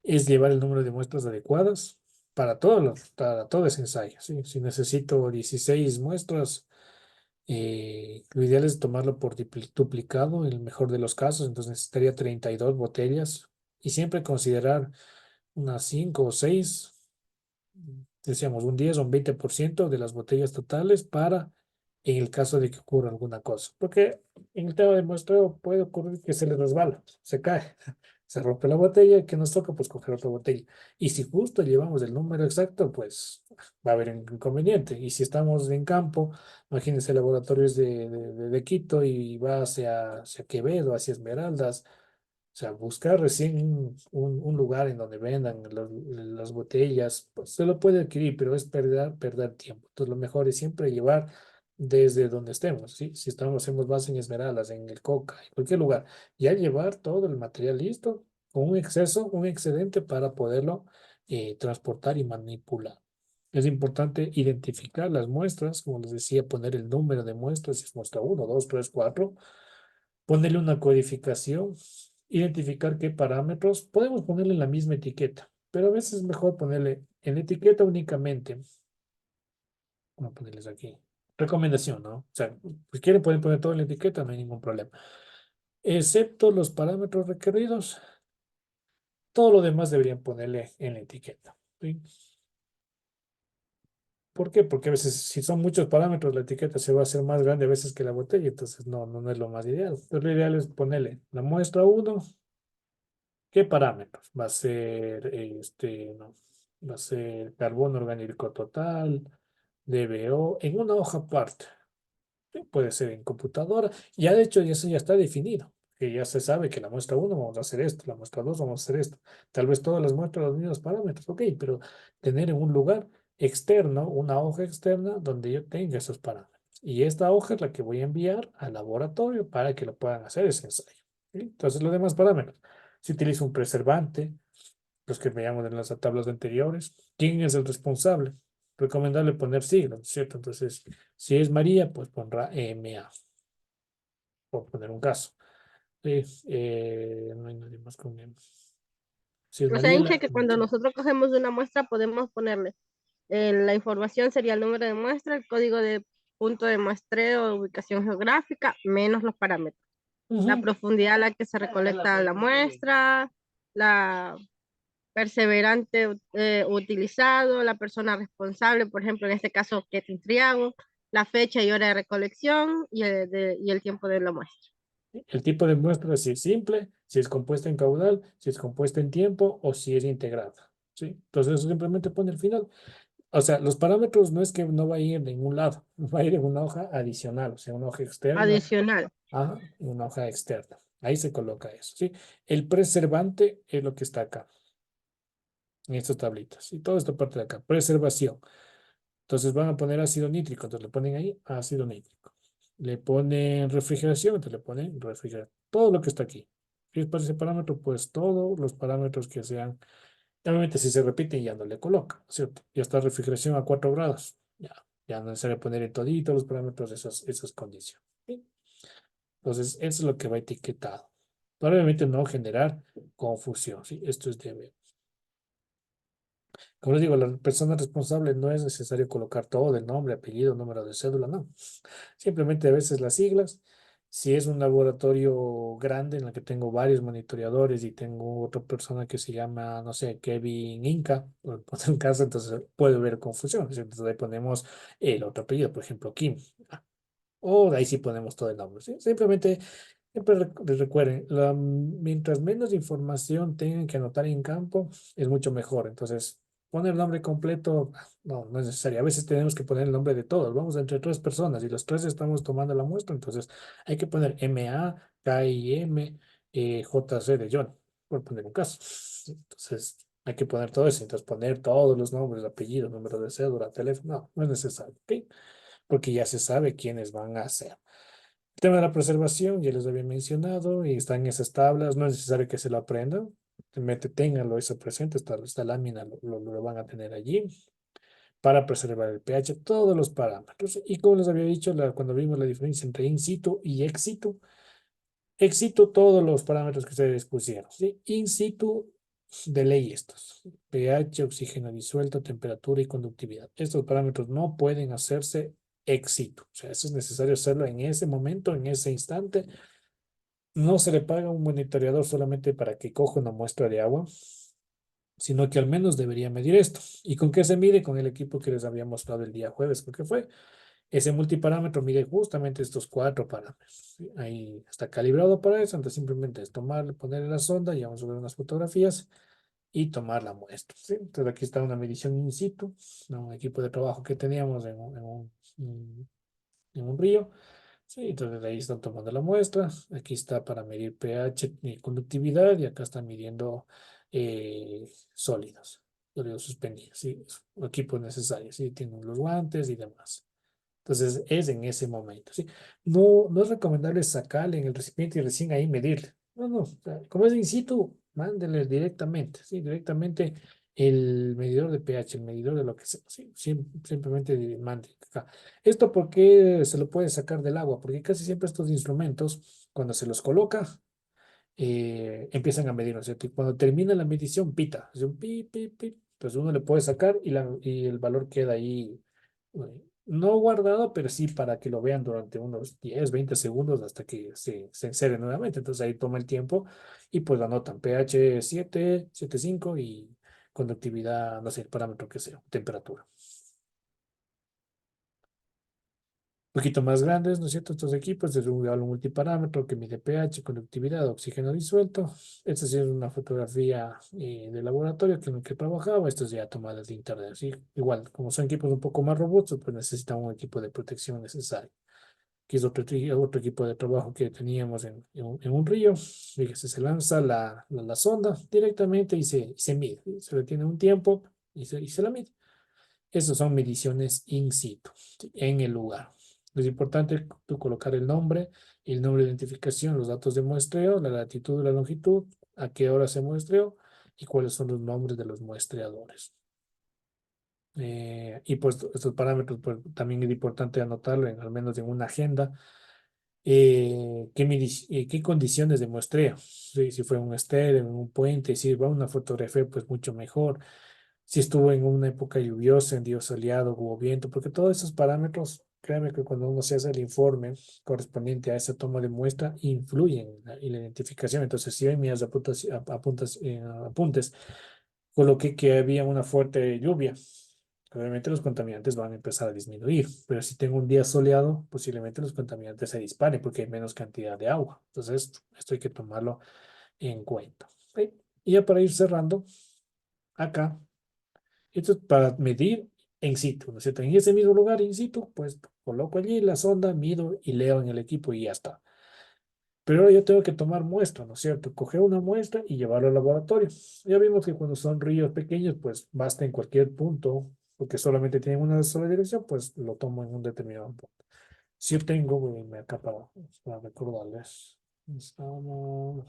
es llevar el número de muestras adecuadas para todo ese ensayo, ¿sí? Si necesito 16 muestras, lo ideal es tomarlo por duplicado, en el mejor de los casos, entonces necesitaría 32 botellas y siempre considerar unas 5 o 6, decíamos un 10 o un 20% de las botellas totales para en el caso de que ocurra alguna cosa. Porque en el tema de muestreo puede ocurrir que se le resbala, se cae, se rompe la botella, que nos toca pues coger otra botella. Y si justo llevamos el número exacto, pues va a haber un inconveniente. Y si estamos en campo, imagínense laboratorios de Quito y va hacia Quevedo, hacia Esmeraldas. O sea, buscar recién un lugar en donde vendan las botellas, pues se lo puede adquirir, pero es perder tiempo. Entonces, lo mejor es siempre llevar desde donde estemos, ¿sí? Si hacemos base en Esmeraldas, en el Coca, en cualquier lugar, ya llevar todo el material listo, con un excedente para poderlo transportar y manipular. Es importante identificar las muestras, como les decía, poner el número de muestras, si es muestra 1, 2, 3, 4, ponerle una codificación, identificar qué parámetros, podemos ponerle la misma etiqueta, pero a veces es mejor ponerle en la etiqueta únicamente, vamos a ponerles aquí, recomendación, ¿no? O sea, pues quieren pueden poner todo en la etiqueta, no hay ningún problema. Excepto los parámetros requeridos, todo lo demás deberían ponerle en la etiqueta, ¿sí? ¿Por qué? Porque a veces si son muchos parámetros, la etiqueta se va a hacer más grande a veces que la botella, entonces no es lo más ideal. Entonces, lo ideal es ponerle la muestra 1. ¿Qué parámetros? Va a ser no? Va a ser carbono orgánico total, DBO, en una hoja aparte. Sí, puede ser en computadora. Ya de hecho, eso ya está definido. Que ya se sabe que la muestra uno vamos a hacer esto, la muestra 2 vamos a hacer esto. Tal vez todas las muestras los mismos parámetros, ok, pero tener en un lugar externo, una hoja externa donde yo tenga esos parámetros. Y esta hoja es la que voy a enviar al laboratorio para que lo puedan hacer ese ensayo. ¿Sí? Entonces, los demás parámetros. Si utilizo un preservante, los que veíamos en las tablas anteriores, ¿quién es el responsable? Recomendable poner siglas, ¿no es cierto? Entonces, si es María, pues pondrá MA, por poner un caso. Sí, no hay nadie más con M. Si es O sea, Inge, Mariela, que cuando nosotros cogemos una muestra podemos ponerle la información sería el número de muestra, el código de punto de muestreo, ubicación geográfica, menos los parámetros. La ujú, profundidad a la que se recolecta la muestra, la perseverante utilizado, la persona responsable, por ejemplo, en este caso, Ketin Triago, la fecha y hora de recolección y el tiempo de la muestra. el tipo de muestra, si es simple, si es compuesta en caudal, si es compuesta en tiempo o si es integrada. ¿Sí? Entonces, eso simplemente pone el final. O sea, los parámetros no es que no va a ir en ningún lado, va a ir en una hoja adicional, o sea, una hoja externa, Adicional. una hoja externa. Ahí se coloca eso, ¿sí? El preservante es lo que está acá, en estas tablitas. Y toda esta parte de acá, preservación. Entonces van a poner ácido nítrico, entonces le ponen ahí ácido nítrico. Le ponen refrigeración, entonces le ponen refrigeración. Todo lo que está aquí. ¿Qué es para ese parámetro? Pues todos los parámetros que sean. Obviamente, si se repiten, ya no le coloca, ¿cierto? Ya está refrigeración a 4 grados. Ya no es necesario poner en todito los parámetros de esas condiciones. ¿Sí? Entonces, eso es lo que va etiquetado. Para obviamente no generar confusión, ¿sí? Esto es de. Como les digo, la persona responsable no es necesario colocar todo el nombre, apellido, número de cédula, no. Simplemente a veces las siglas. Si es un laboratorio grande en el que tengo varios monitoreadores y tengo otra persona que se llama, no sé, Kevin Inca, por poner un caso, entonces puede haber confusión. ¿Sí? Entonces ahí ponemos el otro apellido, por ejemplo, Kim. O ahí sí ponemos todo el nombre. ¿Sí? Simplemente siempre recuerden, mientras menos información tengan que anotar en campo, es mucho mejor. Entonces, poner el nombre completo, no es necesario. A veces tenemos que poner el nombre de todos. Vamos entre 3 personas y los tres estamos tomando la muestra. Entonces, hay que poner MA, KIM, JC de John, por poner un caso. Entonces, hay que poner todo eso. Entonces, poner todos los nombres, apellidos, número de cédula, teléfono, no es necesario. ¿Ok? Porque ya se sabe quiénes van a hacer. El tema de la preservación, ya les había mencionado, y están en esas tablas, no es necesario que se lo aprendan, simplemente ténganlo eso presente, esta lámina lo van a tener allí para preservar el pH, todos los parámetros. Y como les había dicho, cuando vimos la diferencia entre in situ y ex situ todos los parámetros que ustedes pusieron, ¿sí? In situ, de ley estos, pH, oxígeno disuelto, temperatura y conductividad. Estos parámetros no pueden hacerse ex situ, o sea, eso es necesario hacerlo en ese momento, en ese instante. No se le paga a un monitoreador solamente para que coja una muestra de agua, sino que al menos debería medir esto. ¿Y con qué se mide? Con el equipo que les había mostrado el día jueves, porque fue ese multiparámetro mide justamente estos 4 parámetros. ¿Sí? Ahí está calibrado para eso, entonces simplemente es tomar, ponerle la sonda, y vamos a ver unas fotografías y tomar la muestra. ¿Sí? Entonces aquí está una medición in situ, ¿no? Un equipo de trabajo que teníamos en un río. Sí, entonces ahí están tomando la muestra. Aquí está para medir pH y conductividad, y acá están midiendo sólidos suspendidos. Sí, equipos necesarios. Sí, tienen los guantes y demás. Entonces es en ese momento, ¿sí? No es recomendable sacarle en el recipiente y recién ahí medirle. No. O sea, como es in situ, mándenle directamente, ¿sí? Directamente el medidor de pH, el medidor de lo que sea, ¿sí? Simplemente mande acá. ¿Esto por qué se lo puede sacar del agua? Porque casi siempre estos instrumentos, cuando se los coloca, empiezan a medir, ¿no es cierto? Y cuando termina la medición, pita, es un pi, pi, pi. Entonces uno le puede sacar y el valor queda ahí, no guardado, pero sí para que lo vean durante unos 10, 20 segundos hasta que se encere nuevamente. Entonces ahí toma el tiempo y pues anotan pH 7, 7,5 y conductividad, no sé, el parámetro que sea, temperatura. poquito más grandes, ¿no es cierto? Estos equipos es un diálogo multiparámetro que mide pH, conductividad, oxígeno disuelto. Esta sí es una fotografía de laboratorio que en el que trabajaba. Esto es ya tomada de internet, ¿sí? Igual, como son equipos un poco más robustos, pues necesitan un equipo de protección necesario. Aquí es otro equipo de trabajo que teníamos en un río. Fíjese, se lanza la sonda directamente y se mide. Se le tiene un tiempo y se la mide. Esas son mediciones in situ, ¿sí? En el lugar. Es importante tú colocar el nombre de identificación, los datos de muestreo, la latitud y la longitud, a qué hora se muestreó y cuáles son los nombres de los muestreadores. Y pues estos parámetros pues, también es importante anotarlo al menos en una agenda. ¿Qué condiciones de muestreo? Si fue un estéreo, en un puente, si va una fotografía, pues mucho mejor. Si estuvo en una época lluviosa, en día soleado, hubo viento, porque todos esos parámetros, créeme que cuando uno se hace el informe correspondiente a esa toma de muestra, influyen en la identificación. Entonces, si en mis apuntes coloqué que había una fuerte lluvia, obviamente los contaminantes van a empezar a disminuir, pero si tengo un día soleado, posiblemente los contaminantes se disparen porque hay menos cantidad de agua. Entonces, esto hay que tomarlo en cuenta. ¿Ok? Y ya para ir cerrando, acá, esto es para medir en situ, ¿no es cierto? En ese mismo lugar, in situ, pues coloco allí la sonda, mido y leo en el equipo y ya está. Pero ahora yo tengo que tomar muestra, ¿no es cierto? Coger una muestra y llevarlo al laboratorio. Ya vimos que cuando son ríos pequeños, pues basta en cualquier punto, porque solamente tienen una sola dirección, pues lo tomo en un determinado punto. Si yo tengo, voy a irme acá para recordarles. Estamos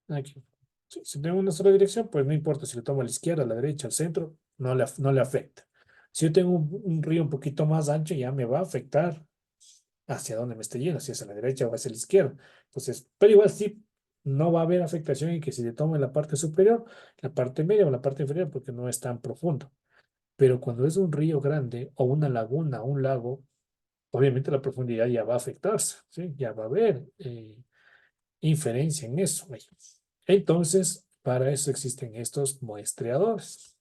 aquí. Si tengo una sola dirección, pues no importa si lo tomo a la izquierda, a la derecha, al centro, no le afecta. Si yo tengo un río un poquito más ancho, ya me va a afectar hacia dónde me esté yendo, si es a la derecha o hacia la izquierda. Entonces, pero igual sí, no va a haber afectación en que si le tomo en la parte superior, la parte media o la parte inferior, porque no es tan profundo. Pero cuando es un río grande o una laguna, un lago, obviamente la profundidad ya va a afectarse, ¿sí? Ya va a haber inferencia en eso. Entonces, para eso existen estos muestreadores.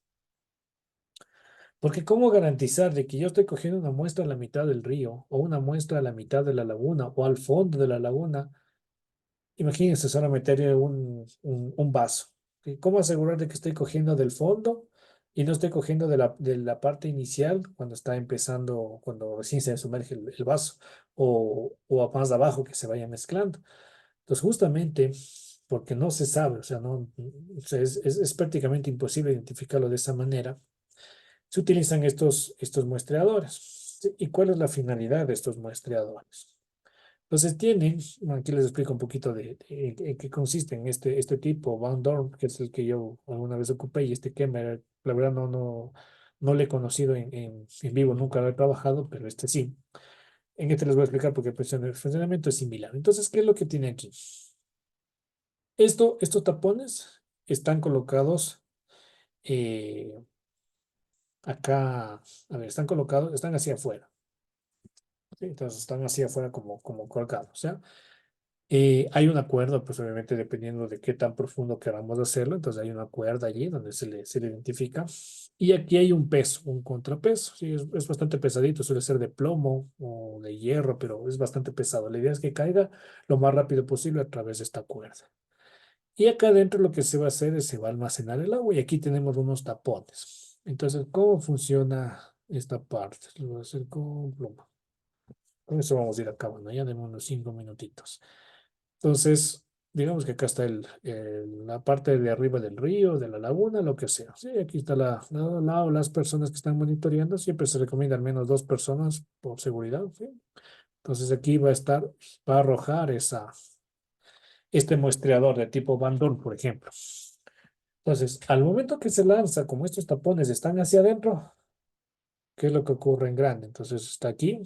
Porque ¿cómo garantizar de que yo estoy cogiendo una muestra a la mitad del río o una muestra a la mitad de la laguna o al fondo de la laguna? Imagínense solo meterle un vaso. ¿Ok? ¿Cómo asegurar de que estoy cogiendo del fondo y no estoy cogiendo de la parte inicial cuando está empezando, cuando recién se sumerge el vaso o a más abajo que se vaya mezclando? Entonces, justamente porque no se sabe, o sea, no, o sea, es prácticamente imposible identificarlo de esa manera, se utilizan estos muestreadores. ¿Sí? ¿Y cuál es la finalidad de estos muestreadores? Entonces tienen, bueno, aquí les explico un poquito en qué consiste en este tipo, Van Dorn, que es el que yo alguna vez ocupé, y este Kemmerer, la verdad no le he conocido en vivo, nunca lo he trabajado, pero este sí. En este les voy a explicar porque el funcionamiento es similar. Entonces, ¿qué es lo que tiene aquí? Estos tapones están colocados eh, acá, a ver, están colocados, están hacia afuera. ¿Sí? Entonces están hacia afuera como colgados, ¿ya? Hay una cuerda, pues obviamente dependiendo de qué tan profundo queramos hacerlo, entonces hay una cuerda allí donde se le identifica. Y aquí hay un peso, un contrapeso, sí, es bastante pesadito, suele ser de plomo o de hierro, pero es bastante pesado. La idea es que caiga lo más rápido posible a través de esta cuerda. Y acá adentro lo que se va a hacer es se va a almacenar el agua y aquí tenemos unos tapones. Entonces, ¿cómo funciona esta parte? Lo voy a hacer con pluma. Con eso vamos a ir acabando, ya demos unos 5 minutitos. Entonces, digamos que acá está la parte de arriba del río, de la laguna, lo que sea. Sí, aquí está las personas que están monitoreando. Siempre se recomienda al menos 2 personas por seguridad. ¿Sí? Entonces aquí va a arrojar este muestreador de tipo Van Dorn, por ejemplo. Entonces, al momento que se lanza, como estos tapones están hacia adentro, ¿qué es lo que ocurre en grande? Entonces está aquí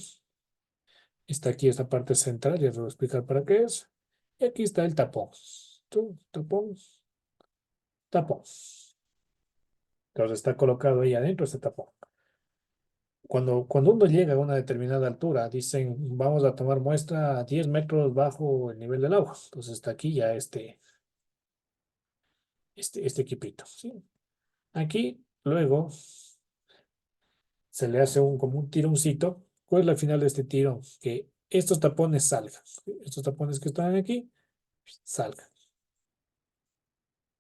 esta parte central, ya les voy a explicar para qué es. Y aquí está el tapón. Tapón, tapón. Entonces está colocado ahí adentro este tapón. Cuando uno llega a una determinada altura, dicen, vamos a tomar muestra a 10 metros bajo el nivel del agua. Entonces está aquí ya este equipito, ¿sí? Aquí, luego, se le hace como un tironcito. ¿Cuál es la final de este tirón? Que estos tapones salgan. Estos tapones que están aquí, salgan.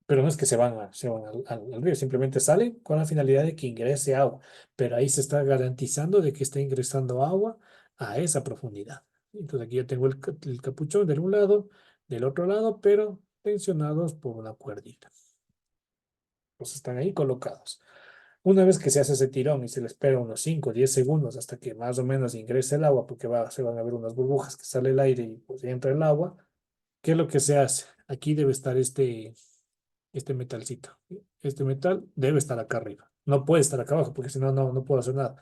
Pero no es que se van al río, simplemente salen con la finalidad de que ingrese agua. Pero ahí se está garantizando de que está ingresando agua a esa profundidad. Entonces aquí yo tengo el capuchón de un lado, del otro lado, pero tensionados por una cuerdita. Pues están ahí colocados. Una vez que se hace ese tirón y se le espera unos 5 o 10 segundos hasta que más o menos ingrese el agua, porque se van a ver unas burbujas que sale el aire y pues entra el agua, ¿qué es lo que se hace? Aquí debe estar este metalcito. Este metal debe estar acá arriba. No puede estar acá abajo porque si no, no puedo hacer nada.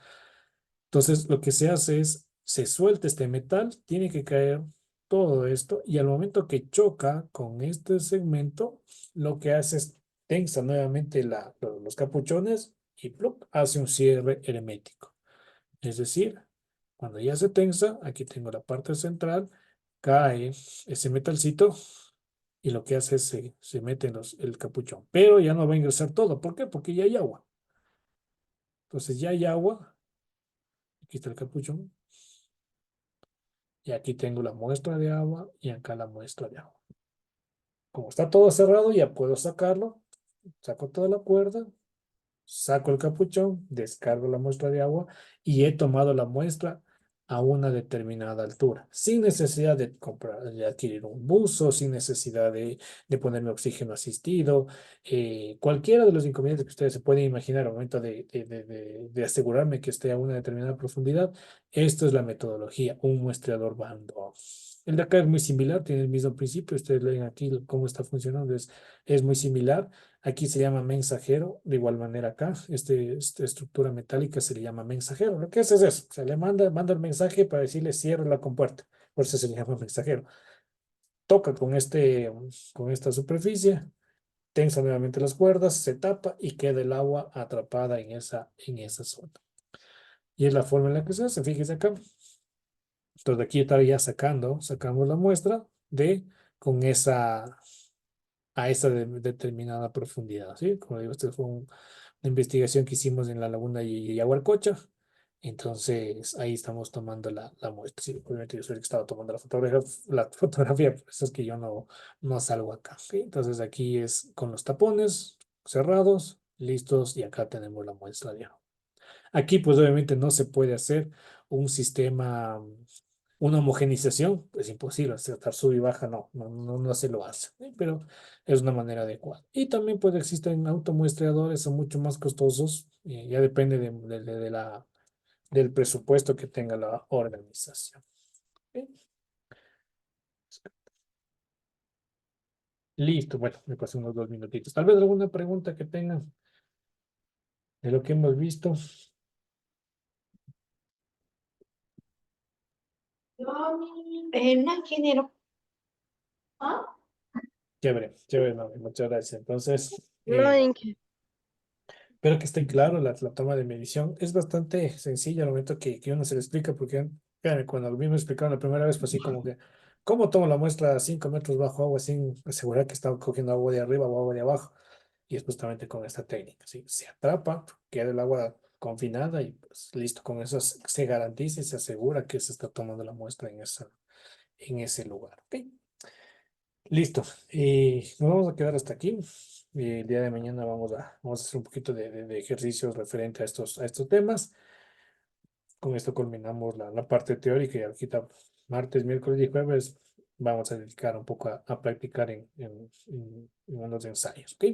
Entonces, lo que se hace es, se suelta este metal, tiene que caer todo esto y al momento que choca con este segmento, lo que hace es tensa nuevamente los capuchones y ¡plup! Hace un cierre hermético. Es decir, cuando ya se tensa, aquí tengo la parte central, cae ese metalcito y lo que hace es se mete en el capuchón. Pero ya no va a ingresar todo. ¿Por qué? Porque ya hay agua. Entonces ya hay agua. Aquí está el capuchón. Y aquí tengo la muestra de agua y acá la muestra de agua. Como está todo cerrado, ya puedo sacarlo. Saco toda la cuerda, saco el capuchón, descargo la muestra de agua y he tomado la muestra a una determinada altura, sin necesidad de comprar, de adquirir un buzo, sin necesidad de ponerme oxígeno asistido, cualquiera de los inconvenientes que ustedes se pueden imaginar al momento de asegurarme que esté a una determinada profundidad. Esto es la metodología, un muestreador bando. El de acá es muy similar, tiene el mismo principio, ustedes leen aquí cómo está funcionando, es muy similar. Aquí se llama mensajero, de igual manera acá, esta estructura metálica se le llama mensajero. Lo que hace es eso, se le manda el mensaje para decirle cierre la compuerta, por eso se le llama mensajero. Toca con esta superficie, tensa nuevamente las cuerdas, se tapa y queda el agua atrapada en esa zona. Y es la forma en la que se hace, fíjese acá. Entonces de aquí estaría ya sacamos la muestra con a esa determinada profundidad, ¿sí? Como digo, esta fue una investigación que hicimos en la laguna y Yaguarcocha, entonces ahí estamos tomando la muestra, sí, obviamente yo soy el que estaba tomando la fotografía, por eso es que yo no salgo acá, ¿sí? Entonces aquí es con los tapones cerrados, listos, y acá tenemos la muestra de agua. Aquí pues obviamente no se puede hacer un sistema, una homogenización, es imposible, estar sub y baja, no se lo hace, ¿sí? Pero es una manera adecuada. Y también pues existen automuestreadores, son mucho más costosos, ya depende del presupuesto que tenga la organización. ¿Sí? Listo, bueno, me pasé unos 2 minutitos. Tal vez alguna pregunta que tengan de lo que hemos visto. No, ingeniero. Chévere, mami, muchas gracias. Entonces, No, Inge. espero que esté claro la toma de medición. Es bastante sencilla al momento que uno se le explica, porque créanme, cuando lo mismo explicaron la primera vez, fue así como que, ¿cómo tomo la muestra a 5 metros bajo agua sin asegurar que está cogiendo agua de arriba o agua de abajo? Y es justamente con esta técnica, ¿sí? Se atrapa, queda el agua confinada y pues listo, con eso se garantiza y se asegura que se está tomando la muestra en ese lugar. ¿Ok? Listo. Nos vamos a quedar hasta aquí. El día de mañana vamos a hacer un poquito de ejercicios referente a estos temas. Con esto culminamos la parte teórica y ahorita martes, miércoles y jueves vamos a dedicar un poco a practicar en unos ensayos. ¿Ok?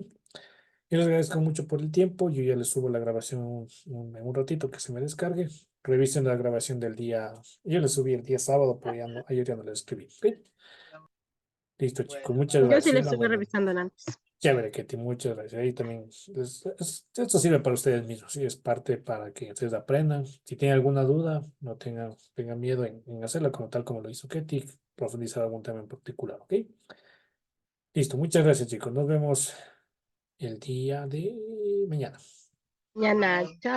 Yo les agradezco mucho por el tiempo. Yo ya les subo la grabación en un ratito que se me descargue. Revisen la grabación del día. Yo les subí el día sábado, pero ayer ya no les escribí. ¿Ok? Listo, chicos. Muchas Yo sí gracias. le Una estuve buena. revisando antes. Chévere, Ketty, muchas gracias. Ahí también, esto sirve para ustedes mismos, sí, es parte para que ustedes aprendan. Si tienen alguna duda, no tengan miedo en hacerla como tal como lo hizo Ketty, profundizar algún tema en particular, ¿ok? Listo, muchas gracias, chicos. Nos vemos el día de mañana. Ya nada, chao.